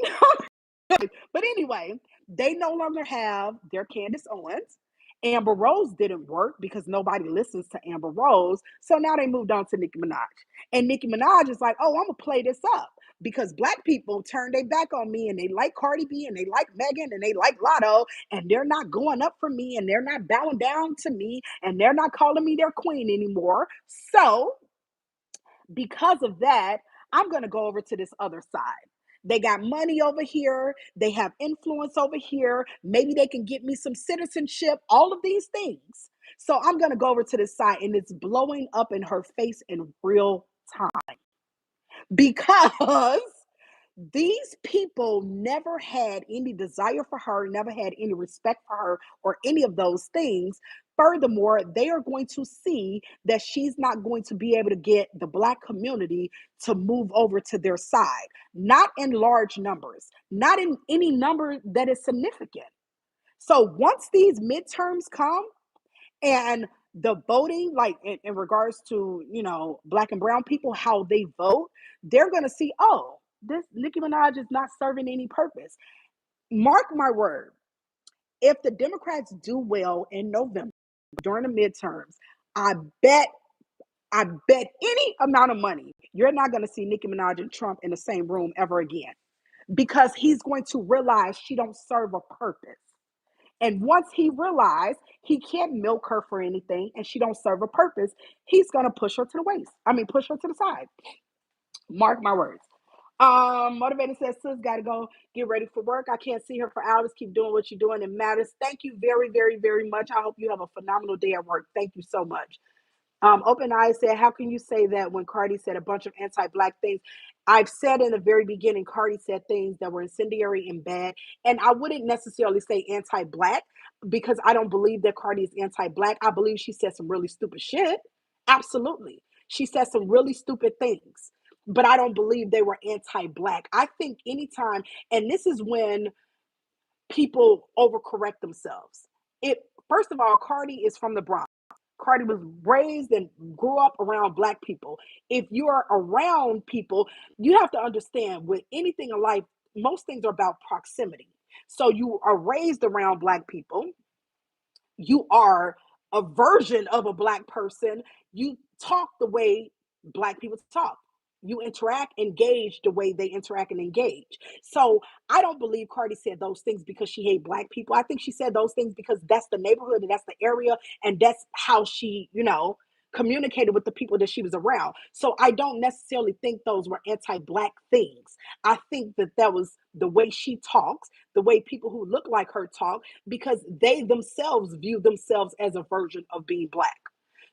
But anyway, they no longer have their Candace Owens. Amber Rose didn't work because nobody listens to Amber Rose. So now they moved on to Nicki Minaj. And Nicki Minaj is like, oh, I'm going to play this up because black people turned their back on me and they like Cardi B and they like Megan and they like Lotto and they're not going up for me and they're not bowing down to me and they're not calling me their queen anymore. So because of that, I'm going to go over to this other side. They got money over here. They have influence over here. Maybe they can get me some citizenship, all of these things. So I'm going to go over to this side and it's blowing up in her face in real time because these people never had any desire for her, never had any respect for her, or any of those things. Furthermore, they are going to see that she's not going to be able to get the black community to move over to their side, not in large numbers, not in any number that is significant. So once these midterms come, and the voting, like in regards to, black and brown people, how they vote, they're going to see, oh, this Nicki Minaj is not serving any purpose. Mark my word, if the Democrats do well in November during the midterms, I bet, I bet any amount of money, you're not going to see Nicki Minaj and Trump in the same room ever again because he's going to realize she don't serve a purpose. And once he realized he can't milk her for anything and she don't serve a purpose, he's gonna push her to the waist. I mean, push her to the side. Mark my words. Motivated says, sis, gotta go get ready for work. I can't see her for hours. Keep doing what you're doing. It matters. Thank you very, very, very much. I hope you have a phenomenal day at work. Thank you so much. Open Eyes said, how can you say that when Cardi said a bunch of anti-black things? I've said in the very beginning, Cardi said things that were incendiary and bad. And I wouldn't necessarily say anti-black because I don't believe that Cardi is anti-black. I believe she said some really stupid shit. Absolutely. She said some really stupid things. But I don't believe they were anti-black. I think anytime, and this is when people overcorrect themselves. It First of all, Cardi is from the Bronx. Cardi was raised and grew up around black people. If you are around people, you have to understand with anything in life, most things are about proximity. So you are raised around black people, you are a version of a black person, you talk the way black people talk. You interact, engage the way they interact and engage. So I don't believe Cardi said those things because she hate black people. I think she said those things because that's the neighborhood and that's the area and that's how she, communicated with the people that she was around. So I don't necessarily think those were anti-black things. I think that that was the way she talks, the way people who look like her talk, because they themselves view themselves as a version of being black.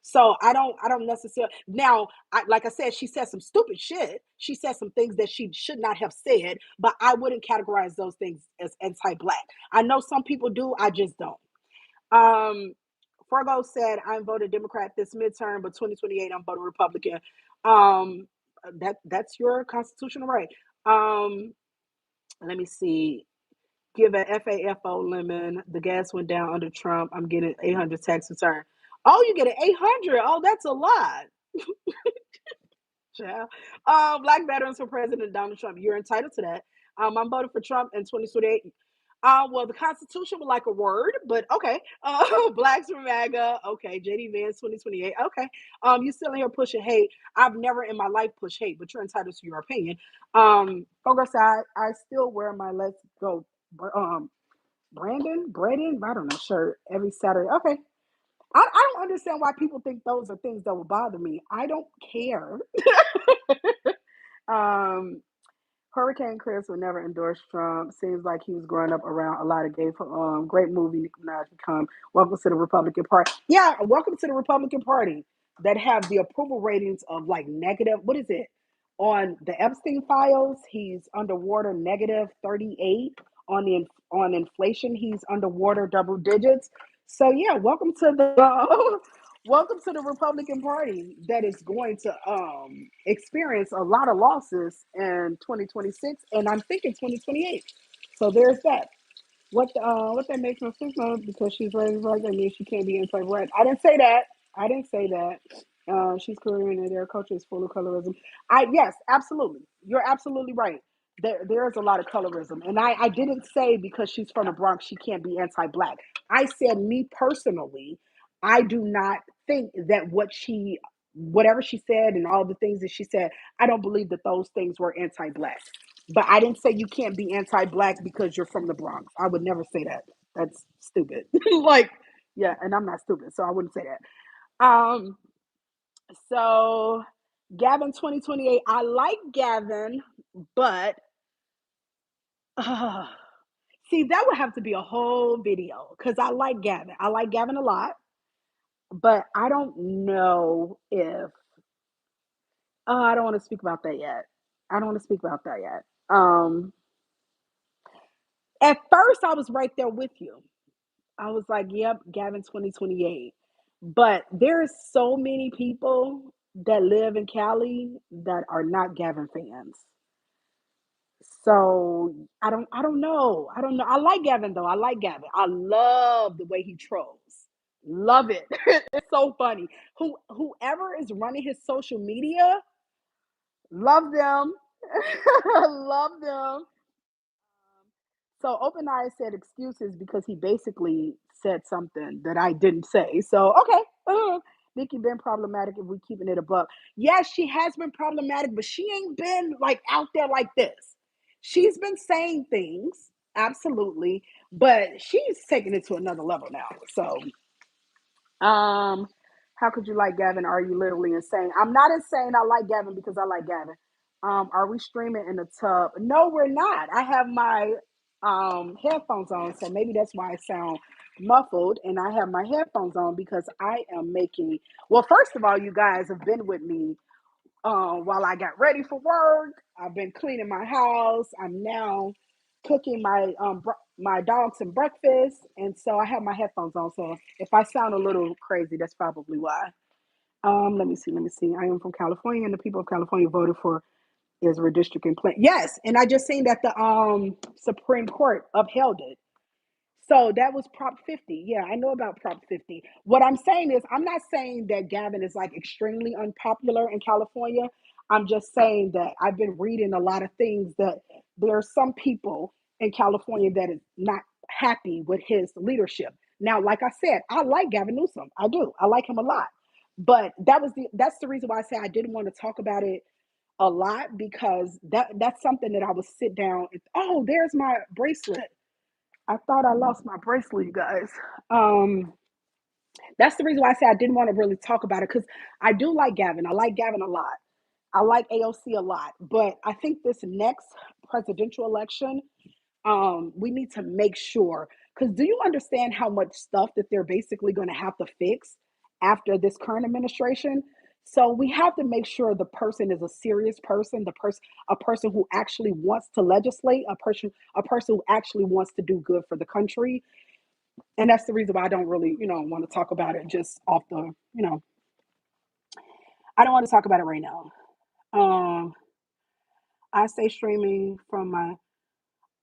So I don't necessarily now. Like I said, she said some stupid shit. She said some things that she should not have said, but I wouldn't categorize those things as anti-black. I know some people do. I just don't. Um, Fargo said, "I'm voted Democrat this midterm, but 2028 I'm voting Republican." Um, that's your constitutional right. Um, Let me see. Give a FAFO lemon. The gas went down under Trump. I'm getting 800 tax return. Oh, you get an 800. Oh, that's a lot. Child. Black veterans for President Donald Trump. You're entitled to that. I'm voting for Trump in 2028. Well, the Constitution would like a word, but okay. Blacks for MAGA. Okay. JD Vance 2028. Okay. You still in here pushing hate. I've never in my life pushed hate, but you're entitled to your opinion. Congress, I still wear my Let's Go Brandon, I don't know, shirt every Saturday. Okay. I don't understand why people think those are things that will bother me. I don't care. um, Hurricane Chris would never endorse Trump. Seems like he was growing up around a lot of gay. Great movie, Nicki Minaj become. Welcome to the Republican Party. Yeah, welcome to the Republican Party that have the approval ratings of like negative. What is it? On the Epstein files, he's underwater negative 38. On inflation, he's underwater double digits. So yeah, welcome to the welcome to the Republican Party that is going to experience a lot of losses in 2026 and I'm thinking 2028. So there's that. What that makes no sense now because she's raised like that means she can't be anti-black. I didn't say that. I didn't say that. She's Korean and their culture is full of colorism. I yes, absolutely. You're absolutely right. There is a lot of colorism. And I didn't say because she's from the Bronx she can't be anti-black. I said me personally, I do not think that whatever she said and all the things that she said, I don't believe that those things were anti-black. But I didn't say you can't be anti-black because you're from the Bronx. I would never say that. That's stupid. Like, yeah, and I'm not stupid, so I wouldn't say that. So Gavin 2028. I like Gavin, but uh, see, that would have to be a whole video because I like Gavin. I like Gavin a lot, but I don't know if I don't want to speak about that yet. I don't want to speak about that yet. At first, I was right there with you. I was like, yep, Gavin 2028. But there's so many people that live in Cali that are not Gavin fans. So I don't know. I don't know. I like Gavin though. I like Gavin. I love the way he trolls. Love it. It's so funny. Whoever is running his social media, love them. Love them. So Open Eyes said excuses because he basically said something that I didn't say. So okay, Nicki been problematic if we keeping it a buck. Yes, she has been problematic, but she ain't been like out there like this. She's been saying things, absolutely, but she's taking it to another level now. So um, how could you like Gavin? Are you literally insane? I'm not insane. I like Gavin because I like Gavin. Are we streaming in the tub? No, we're not. I have my headphones on, so maybe that's why I sound muffled. And I have my headphones on because I am making. Well, first of all, you guys have been with me while I got ready for work. I've been cleaning my house. I'm now cooking my dogs some breakfast, and so I have my headphones on. So if I sound a little crazy, that's probably why. Let me see. Let me see. I am from California, and the people of California voted for is redistricting plan. Yes, and I just seen that the Supreme Court upheld it. So that was Prop 50. Yeah, I know about Prop 50. What I'm saying is, I'm not saying that Gavin is like extremely unpopular in California. I'm just saying that I've been reading a lot of things that there are some people in California that is not happy with his leadership. Now, like I said, I like Gavin Newsom. I do. I like him a lot. But that's the reason why I say I didn't want to talk about it a lot because that's something that I would sit down and oh, there's my bracelet. I thought I lost my bracelet, you guys. Um, that's the reason why I said I didn't want to really talk about it because I do like Gavin. I like Gavin a lot. I like AOC a lot. But I think this next presidential election, we need to make sure. Because do you understand how much stuff that they're basically going to have to fix after this current administration? So we have to make sure the person is a serious person, a person who actually wants to legislate, a person who actually wants to do good for the country. And that's the reason why I don't really, want to talk about it just off I don't want to talk about it right now. Um, I stay streaming from my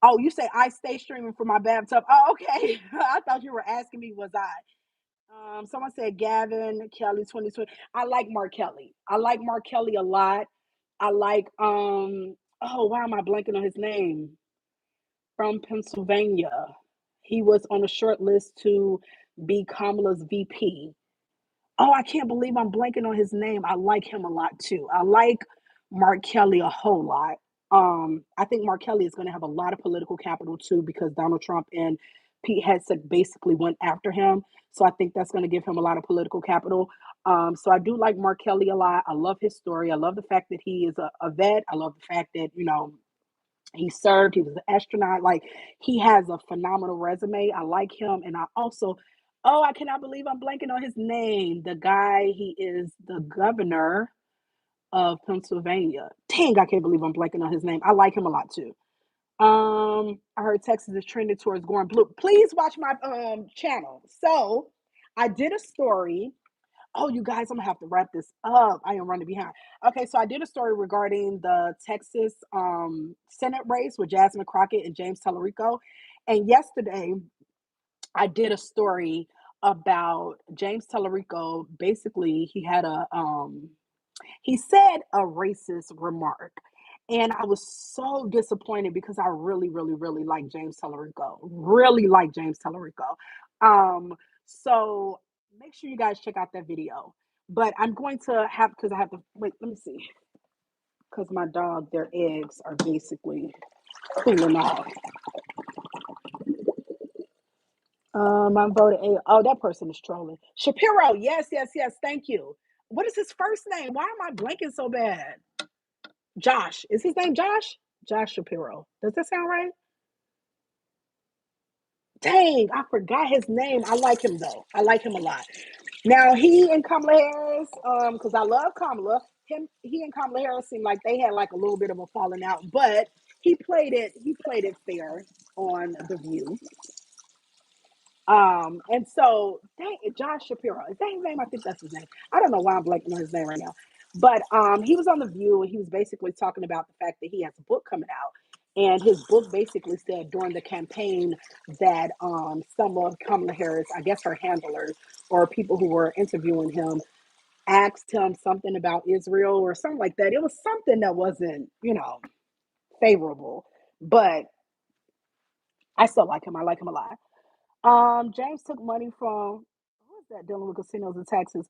Oh, you say I stay streaming from my bathtub. Oh, okay. I thought you were asking me, was I? Someone said Gavin Kelly 2020. I like Mark Kelly. I like Mark Kelly a lot. I like oh, why am I blanking on his name? From Pennsylvania. He was on a short list to be Kamala's VP. Oh, I can't believe I'm blanking on his name. I like him a lot too. I like Mark Kelly a whole lot. I think Mark Kelly is going to have a lot of political capital too because Donald Trump and Pete Hegseth basically went after him. So I think that's going to give him a lot of political capital. So I do like Mark Kelly a lot. I love his story. I love the fact that he is a vet. I love the fact that, he served, he was an astronaut. Like, he has a phenomenal resume. I like him. And I also, oh, I cannot believe I'm blanking on his name. The guy, he is the governor of Pennsylvania. Dang, I can't believe I'm blanking on his name. I like him a lot too. I heard Texas is trending towards going blue. Please watch my channel. So I did a story. Oh, you guys, I'm gonna have to wrap this up. I am running behind. Okay, so I did a story regarding the Texas Senate race with Jasmine Crockett and James Tallarico. And yesterday I did a story about James Tallarico. Basically, he said a racist remark. And I was so disappointed because I really, really, really like James Tallarico. Really like James Tallarico. So make sure you guys check out that video. But I'm going to have because I have to wait, let me see. Because my dog, their eggs are basically cooling off. I voted A. Oh, that person is trolling. Shapiro, yes, yes, yes. Thank you. What is his first name? Why am I blanking so bad? Josh. Is his name Josh? Josh Shapiro. Does that sound right? Dang, I forgot his name. I like him though. I like him a lot. Now he and Kamala Harris, because I love Kamala. He and Kamala Harris seemed like they had like a little bit of a falling out, but he played it fair on The View. And so dang, Josh Shapiro, is that his name? I think that's his name. I don't know why I'm blanking on his name right now. But he was on The View and he was basically talking about the fact that he has a book coming out. And his book basically said during the campaign that some of Kamala Harris, I guess her handlers or people who were interviewing him, asked him something about Israel or something like that. It was something that wasn't, favorable. But I still like him. I like him a lot. James took money from who is that dealing with casinos and taxes?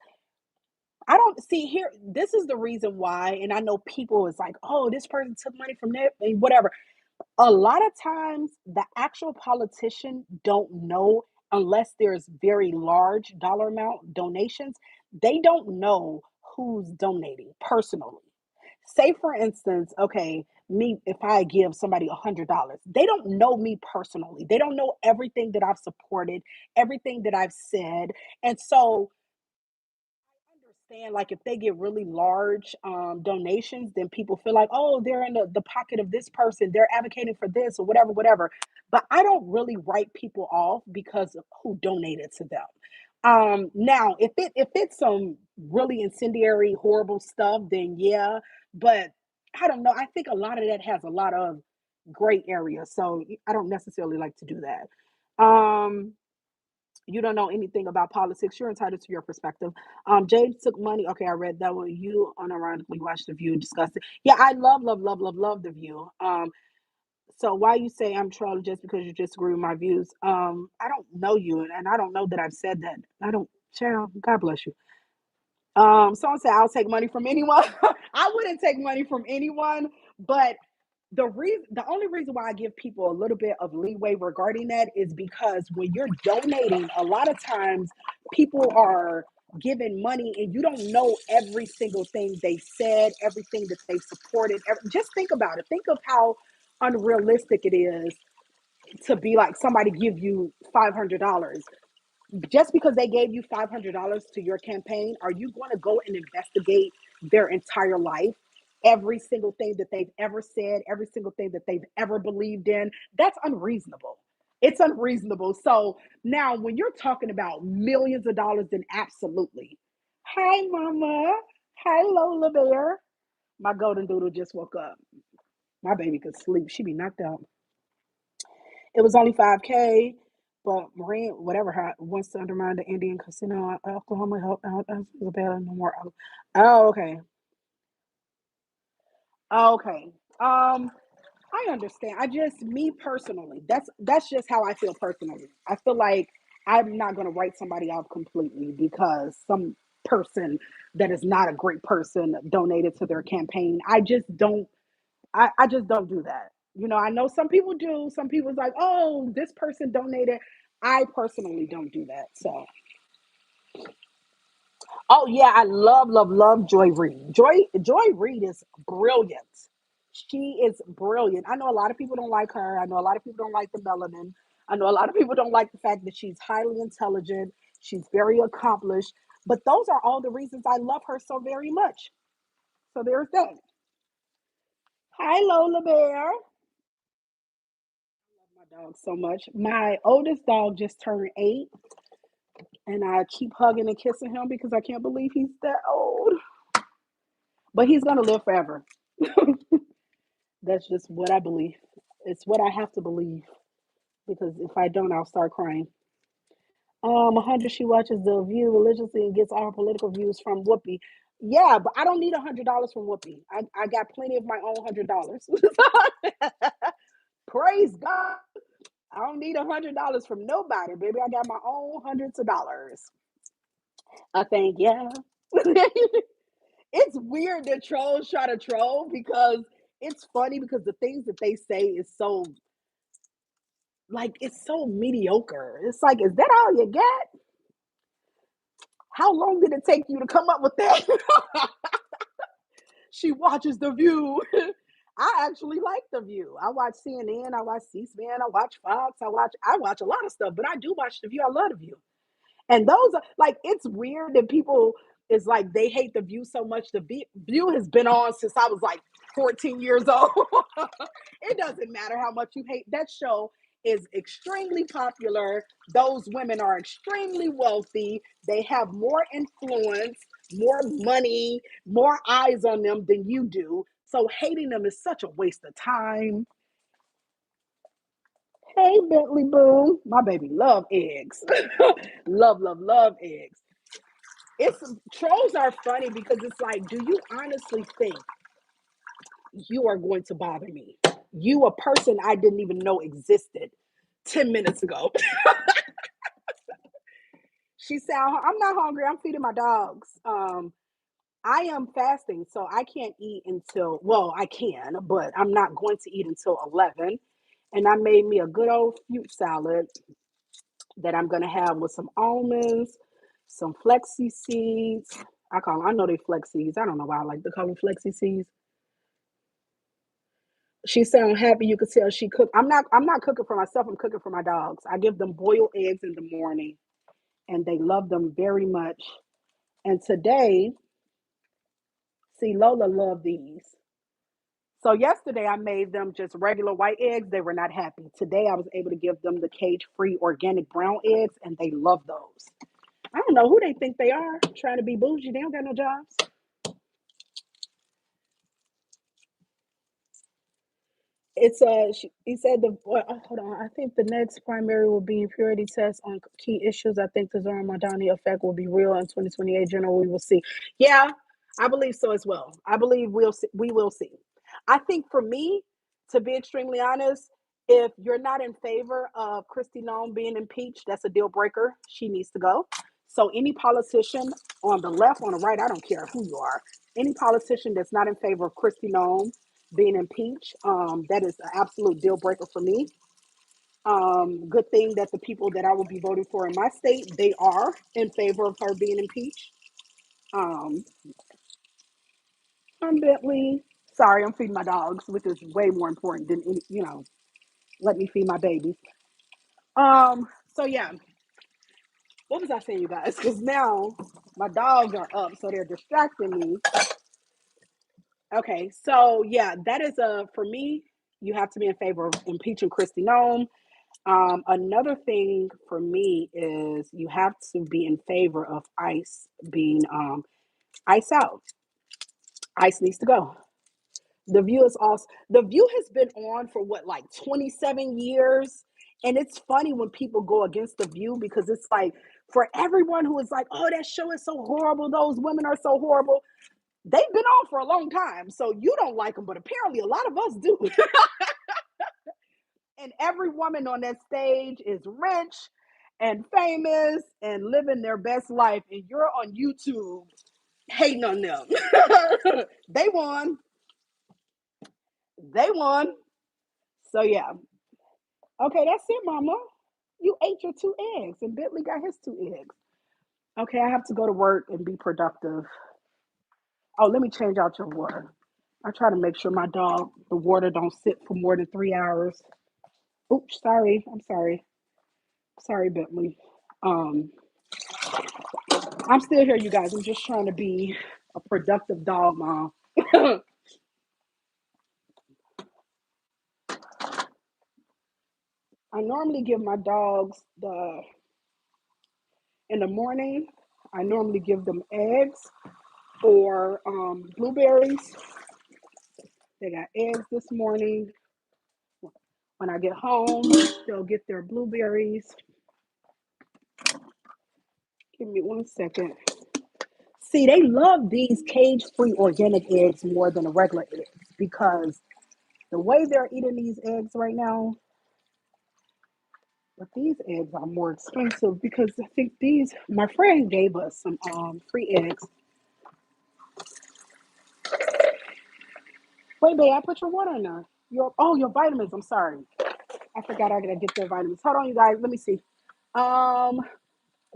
I don't see here. This is the reason why, and I know people is like, oh, this person took money from there and whatever. A lot of times, the actual politician don't know unless there's very large dollar amount donations. They don't know who's donating personally. Say for instance, okay, me if I give somebody $100, they don't know me personally. They don't know everything that I've supported, everything that I've said, and so understand like if they get really large donations, then people feel like, oh, they're in the pocket of this person, they're advocating for this or whatever, whatever. But I don't really write people off because of who donated to them. Now if it's some really incendiary, horrible stuff, then yeah. But I don't know. I think a lot of that has a lot of gray area. So I don't necessarily like to do that. You don't know anything about politics. You're entitled to your perspective. James took money. Okay, I read that one. You unironically watched The View and discussed it. Yeah, I love, love, love, love, love The View. So why you say I'm trolling just because you disagree with my views? I don't know you, and I don't know that I've said that. I don't. Child, God bless you. Someone said I'll take money from anyone. I wouldn't take money from anyone, but the only reason why I give people a little bit of leeway regarding that is because when you're donating, a lot of times people are giving money and you don't know every single thing they said, everything that they supported. Just think about it. Think of how unrealistic it is to be like somebody give you $500 just because they gave you $500 to your campaign. Are you going to go and investigate their entire life? Every single thing that they've ever said, every single thing that they've ever believed in? That's unreasonable. It's unreasonable. So now, when you're talking about millions of dollars, then absolutely. Hi, Mama. Hi, Lola Bear. My golden doodle just woke up. My baby could sleep. She be knocked out. It was only 5K, but Marine, whatever, wants to undermine the Indian casino Oklahoma help out us the battle no more. Oh, okay. Okay. Um, I understand. Me personally, that's just how I feel personally. I feel like I'm not going to write somebody off completely because some person that is not a great person donated to their campaign. I just don't do that. You know, I know some people do. Some people's like, oh, this person donated. I personally don't do that. So, oh yeah, I love Joy Reid. Joy Reid is brilliant. She is brilliant. I know a lot of people don't like her. I know a lot of people don't like the melanin. I know a lot of people don't like the fact that she's highly intelligent. She's very accomplished. But those are all the reasons I love her so very much. So there's that. Hi, Lola Bear. My dog so much. My oldest dog just turned 8, and I keep hugging and kissing him because I can't believe he's that old. But he's gonna live forever. That's just what I believe. It's what I have to believe because if I don't, I'll start crying. 100. She watches The View religiously and gets all her political views from Whoopi. Yeah, but I don't need $100 from Whoopi. I got plenty of my own $100. Praise God. I don't need $100 from nobody, baby. I got my own hundreds of dollars. I think, yeah. It's weird that trolls try to troll because it's funny because the things that they say is so like it's so mediocre. It's like, is that all you got? How long did it take you to come up with that? She watches The View. I actually like The View. I watch CNN, I watch C-SPAN, I watch Fox, I watch a lot of stuff, but I do watch The View. I love The View. And those are like, it's weird that people is like they hate The View so much. View has been on since I was like 14 years old. It doesn't matter how much you hate that show is extremely popular. Those women are extremely wealthy. They have more influence, more money, more eyes on them than you do. So hating them is such a waste of time. Hey Bentley Boo, my baby love eggs. Love eggs. It's trolls are funny because it's like, do you honestly think you are going to bother me? You, a person I didn't even know existed 10 minutes ago. She said, I'm not hungry. I'm feeding my dogs. I am fasting, so I can't eat until, well, I can, but I'm not going to eat until 11. And I made me a good old fruit salad that I'm going to have with some almonds, some flexi seeds. I know they flex seeds. I don't know why I like to call them flexi seeds. She sound happy. You could tell she cooked. I'm not cooking for myself. I'm cooking for my dogs. I give them boiled eggs in the morning, and they love them very much. And today, see, Lola loved these. So yesterday I made them just regular white eggs. They were not happy. Today I was able to give them the cage-free organic brown eggs, and they love those. I don't know who they think they are, trying to be bougie. They don't got no jobs. It's he said hold on. I think the next primary will be purity tests on key issues. I think the Zoran Madani effect will be real in 2028 general. We will see. Yeah, I believe so as well. I believe we'll see, we will see. I think for me, to be extremely honest, if you're not in favor of Christy Nome being impeached, that's a deal breaker. She needs to go. So any politician on the left, on the right, I don't care who you are, any politician that's not in favor of Christy Nome being impeached. That is an absolute deal breaker for me. Good thing that the people that I will be voting for in my state, they are in favor of her being impeached. Um, I'm Bentley. Sorry, I'm feeding my dogs, which is way more important than any, let me feed my babies. So yeah, what was I saying, you guys? Because now my dogs are up, so they're distracting me. Okay, so yeah, that is a for me. You have to be in favor of impeaching Christy Nome. Another thing for me is you have to be in favor of ICE being ICE out. ICE needs to go. The View is also The View has been on for what, like 27 years, and it's funny when people go against The View because it's like for everyone who is like, oh, that show is so horrible, those women are so horrible. They've been on for a long time, so you don't like them, but apparently a lot of us do. And every woman on that stage is rich and famous and living their best life, and you're on YouTube hating on them. They won. They won. So yeah. Okay, that's it, mama. You ate your 2 eggs, and Bentley got his 2 eggs. Okay, I have to go to work and be productive. Oh, let me change out your water. I try to make sure my dog, the water don't sit for more than 3 hours. Oops, sorry. I'm sorry. Sorry, Bentley. Um, I'm still here, you guys. I'm just trying to be a productive dog mom. I normally give my dogs the in the morning. I normally give them eggs or blueberries. They got eggs this morning. When I get home, they'll get their blueberries. Give me 1 second. See, they love these cage-free organic eggs more than the regular eggs because the way they're eating these eggs right now, but these eggs are more expensive because I think my friend gave us some free eggs. Wait, babe, I put your water in there. Your vitamins. I'm sorry. I forgot I gotta get their vitamins. Hold on, you guys. Let me see. Um,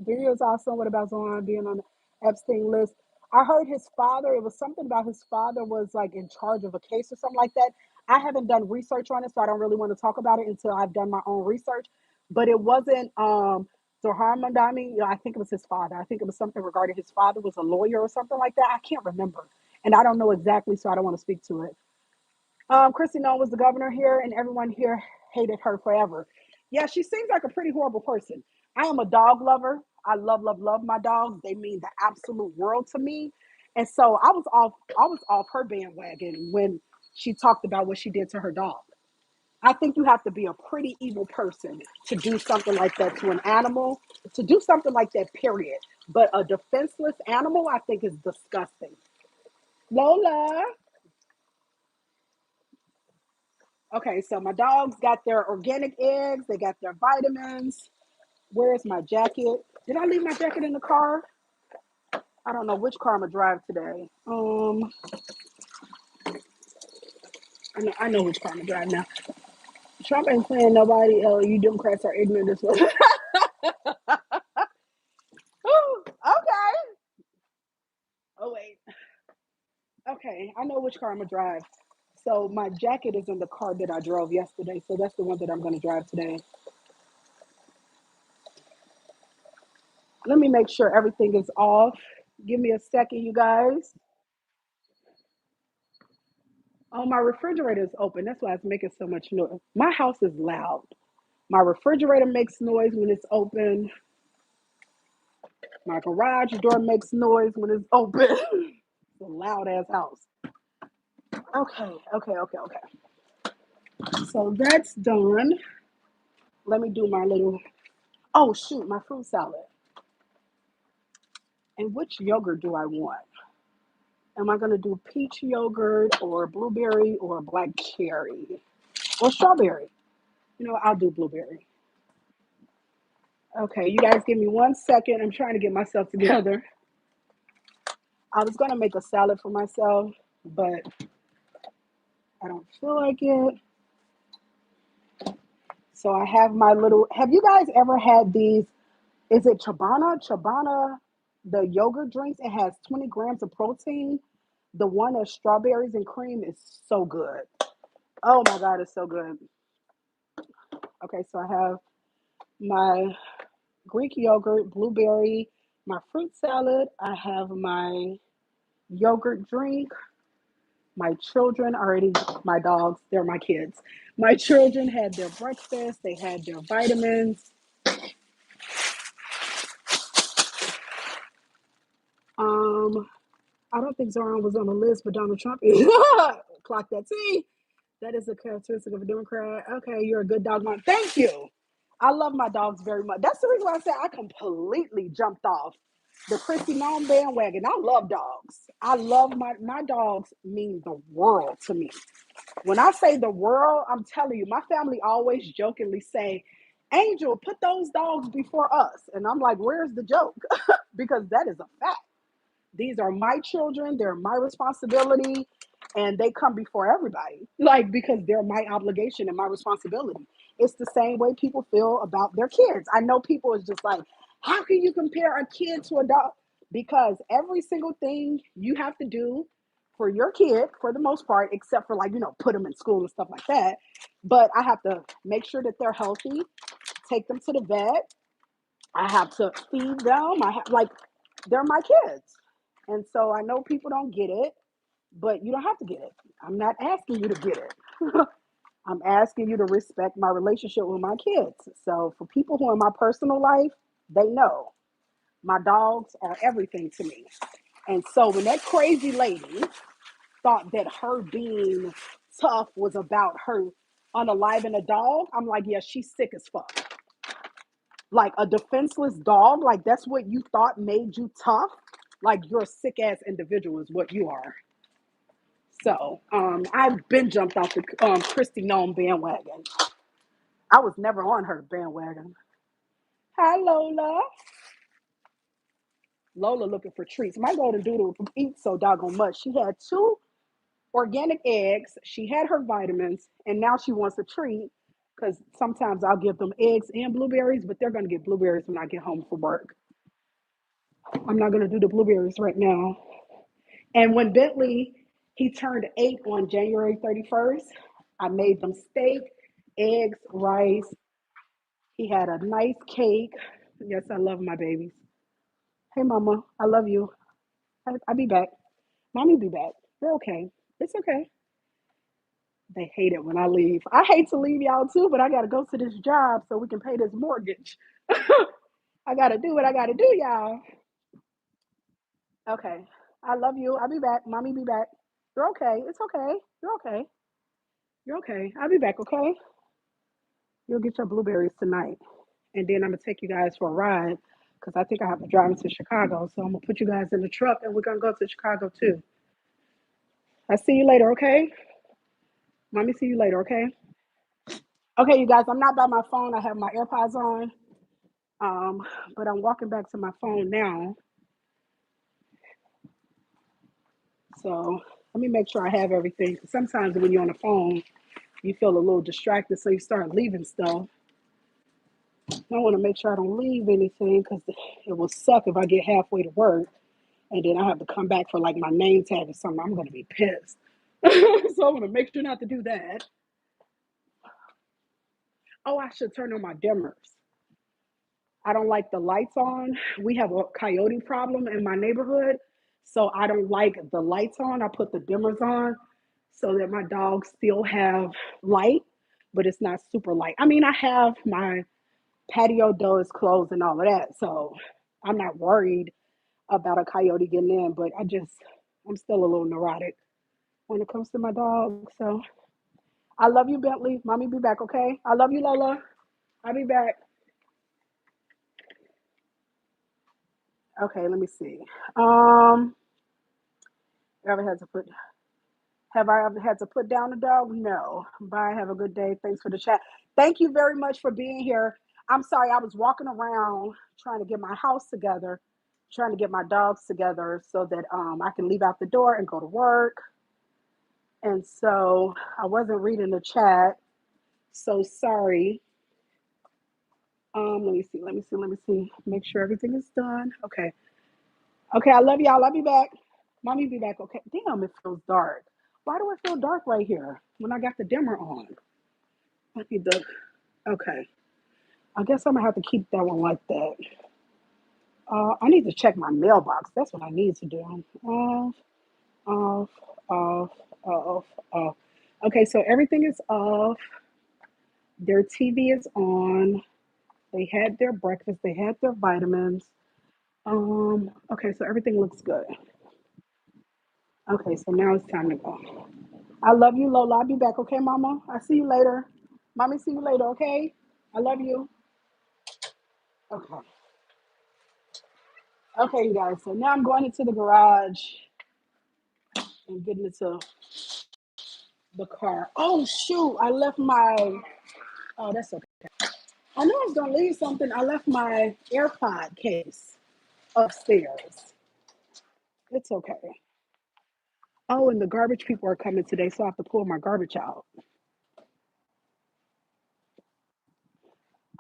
Video is awesome. What about Zohan being on the Epstein list? I heard his father, it was something about his father was like in charge of a case or something like that. I haven't done research on it, so I don't really want to talk about it until I've done my own research. But it wasn't Zohan Mandami. I think it was his father. I think it was something regarding his father was a lawyer or something like that. I can't remember. And I don't know exactly, so I don't want to speak to it. Chrissy Nolan was the governor here, and everyone here hated her forever. Yeah, she seems like a pretty horrible person. I am a dog lover. I love, love, love my dogs. They mean the absolute world to me. And so I was off her bandwagon when she talked about what she did to her dog. I think you have to be a pretty evil person to do something like that to an animal, to do something like that, period. But a defenseless animal, I think is disgusting. Lola. Okay, so my dogs got their organic eggs, they got their vitamins. Where's my jacket? Did I leave my jacket in the car? I don't know which car I'm gonna drive today. I know which car I'm gonna drive now. Trump ain't playing nobody. Oh, you Democrats are ignorant this way. Okay. Oh wait. Okay, I know which car I'm gonna drive. So my jacket is in the car that I drove yesterday. So that's the one that I'm gonna drive today. Let me make sure everything is off. Give me a second, you guys. Oh, my refrigerator is open. That's why it's making so much noise. My house is loud. My refrigerator makes noise when it's open. My garage door makes noise when it's open. It's a loud ass house. Okay, okay. So that's done. Let me do my little. Oh shoot, my fruit salad. And which yogurt do I want? Am I gonna do peach yogurt or blueberry or black cherry or strawberry? I'll do blueberry. Okay, you guys give me 1 second. I'm trying to get myself together. I was gonna make a salad for myself, but I don't feel like it. So I have my little. Have you guys ever had these? Is it Chobana? Chobana, the yogurt drinks. It has 20 grams of protein. The one that's strawberries and cream is so good. Oh my God, it's so good. Okay, so I have my Greek yogurt, blueberry, my fruit salad. I have my yogurt drink. My children already, my dogs, they're my kids. My children had their breakfast, they had their vitamins. Um, I don't think Zoran was on the list, but Donald Trump is. Clock that T. That is a characteristic of a Democrat. Okay, you're a good dog mom. Thank you. I love my dogs very much. That's the reason why I said I completely jumped off. The Chrissy Gnome bandwagon. I love dogs. I love my dogs mean the world to me. When I say the world, I'm telling you, my family always jokingly say, Angel, put those dogs before us. And I'm like, where's the joke? Because that is a fact. These are my children, they're my responsibility, and they come before everybody. Like, because they're my obligation and my responsibility. It's the same way people feel about their kids. I know people is just like, how can you compare a kid to a dog? Because every single thing you have to do for your kid, for the most part, except for like, put them in school and stuff like that. But I have to make sure that they're healthy, take them to the vet. I have to feed them. Like, they're my kids. And so I know people don't get it, but you don't have to get it. I'm not asking you to get it. I'm asking you to respect my relationship with my kids. So for people who are in my personal life, they know my dogs are everything to me. And so when that crazy lady thought that her being tough was about her unaliving a dog, I'm like, yeah, she's sick as fuck. Like a defenseless dog, like that's what you thought made you tough. Like you're a sick ass individual is what you are. So I've been jumped off the Christy Gnome bandwagon. I was never on her bandwagon. Hi Lola. Lola looking for treats. My golden doodle eats so doggone much. She had two organic eggs. She had her vitamins, and now she wants a treat because sometimes I'll give them eggs and blueberries, but they're going to get blueberries when I get home from work. I'm not going to do the blueberries right now. And when Bentley, he turned 8 on January 31st, I made them steak, eggs, rice. He had a nice cake. Yes, I love my babies. Hey, mama, I love you. I'll be back. Mommy be back. You're okay. It's okay. They hate it when I leave. I hate to leave y'all too, but I got to go to this job so we can pay this mortgage. I got to do what I got to do, y'all. Okay. I love you. I'll be back. Mommy be back. You're okay. It's okay. You're okay. You're okay. I'll be back, okay? You'll get your blueberries tonight. And then I'm going to take you guys for a ride because I think I have to drive into Chicago. So I'm going to put you guys in the truck and we're going to go to Chicago too. I'll see you later, okay? Mommy, see you later, okay? Okay, you guys, I'm not by my phone. I have my AirPods on. Um, but I'm walking back to my phone now. So let me make sure I have everything. Sometimes when you're on the phone, you feel a little distracted, so you start leaving stuff. I want to make sure I don't leave anything because it will suck if I get halfway to work and then I have to come back for like my name tag or something. I'm going to be pissed. So I'm going to make sure not to do that. Oh, I should turn on my dimmers. I don't like the lights on. We have a coyote problem in my neighborhood. So I don't like the lights on. I put the dimmers on so that my dogs still have light, but it's not super light. I mean, I have my patio doors closed and all of that. So I'm not worried about a coyote getting in, but I'm still a little neurotic when it comes to my dog. So I love you, Bentley. Mommy be back, okay? I love you, Lola. I'll be back. Okay, let me see. Um, ever had to put have I ever had to put down a dog? No. Bye. Have a good day. Thanks for the chat. Thank you very much for being here. I'm sorry, I was walking around trying to get my house together, trying to get my dogs together so that I can leave out the door and go to work. And so I wasn't reading the chat. So sorry. Let me see. Make sure everything is done. Okay. Okay, I love y'all. I'll be back. Mommy be back. Okay. Damn, it feels dark. Why do I feel dark right here when I got the dimmer on? I need the okay. I guess I'm gonna have to keep that one like that. I need to check my mailbox. That's what I need to do. Off, off, off, off, off. Okay, so everything is off. Their TV is on. They had their breakfast. They had their vitamins. Okay, so everything looks good. Okay, so now it's time to go. I love you, Lola. I'll be back, okay, Mama? I'll see you later. Mommy, see you later, okay? I love you. Okay. Okay, you guys. So now I'm going into the garage and getting into the car. Oh shoot! I left my. Oh, that's okay. I knew I was gonna leave something. I left my AirPod case upstairs. It's okay. Oh, and the garbage people are coming today, so I have to pull my garbage out.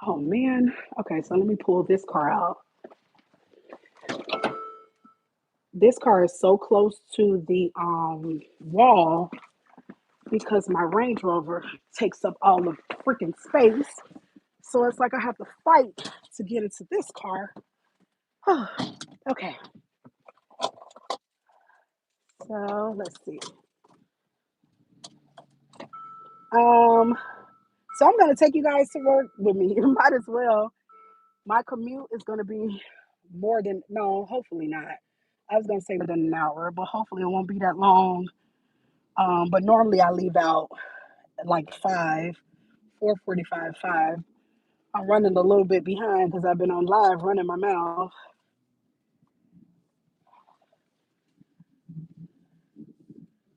Oh man. Okay, so let me pull this car out. This car is so close to the wall because my Range Rover takes up all the freaking space. So it's like I have to fight to get into this car. Okay, so let's see. Um, so I'm gonna take you guys to work with me. Might as well. My commute is gonna be more than no, hopefully not. I was gonna say within an hour, but hopefully it won't be that long. But normally I leave out at like 4:45, 5. I'm running a little bit behind because I've been on live running my mouth.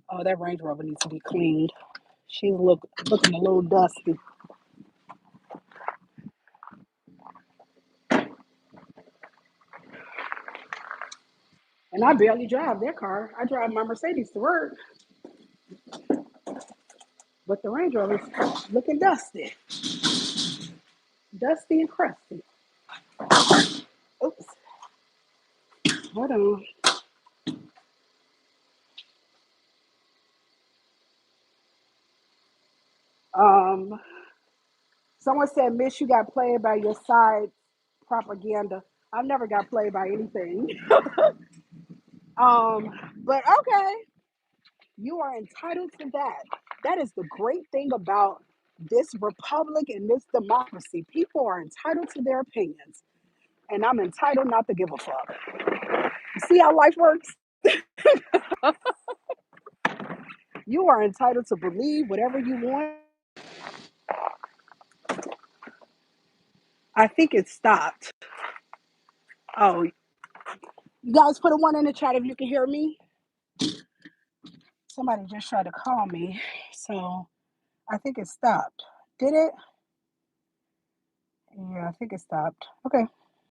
Oh, that Range Rover needs to be cleaned. She's looking a little dusty. And I barely drive that car. I drive my Mercedes to work, but the Range Rover's looking dusty. Dusty and crusty. Oops. Hold on. Um, Someone said, Miss, you got played by your side propaganda. I never got played by anything. But okay, you are entitled to that. That is the great thing about this republic and this democracy. People are entitled to their opinions, and I'm entitled not to give a fuck. You see how life works? You are entitled to believe whatever you want. I think it stopped. Oh, you guys put a one in the chat if you can hear me. Somebody just tried to call me, so I think it stopped. Did it? Yeah, I think it stopped. Okay.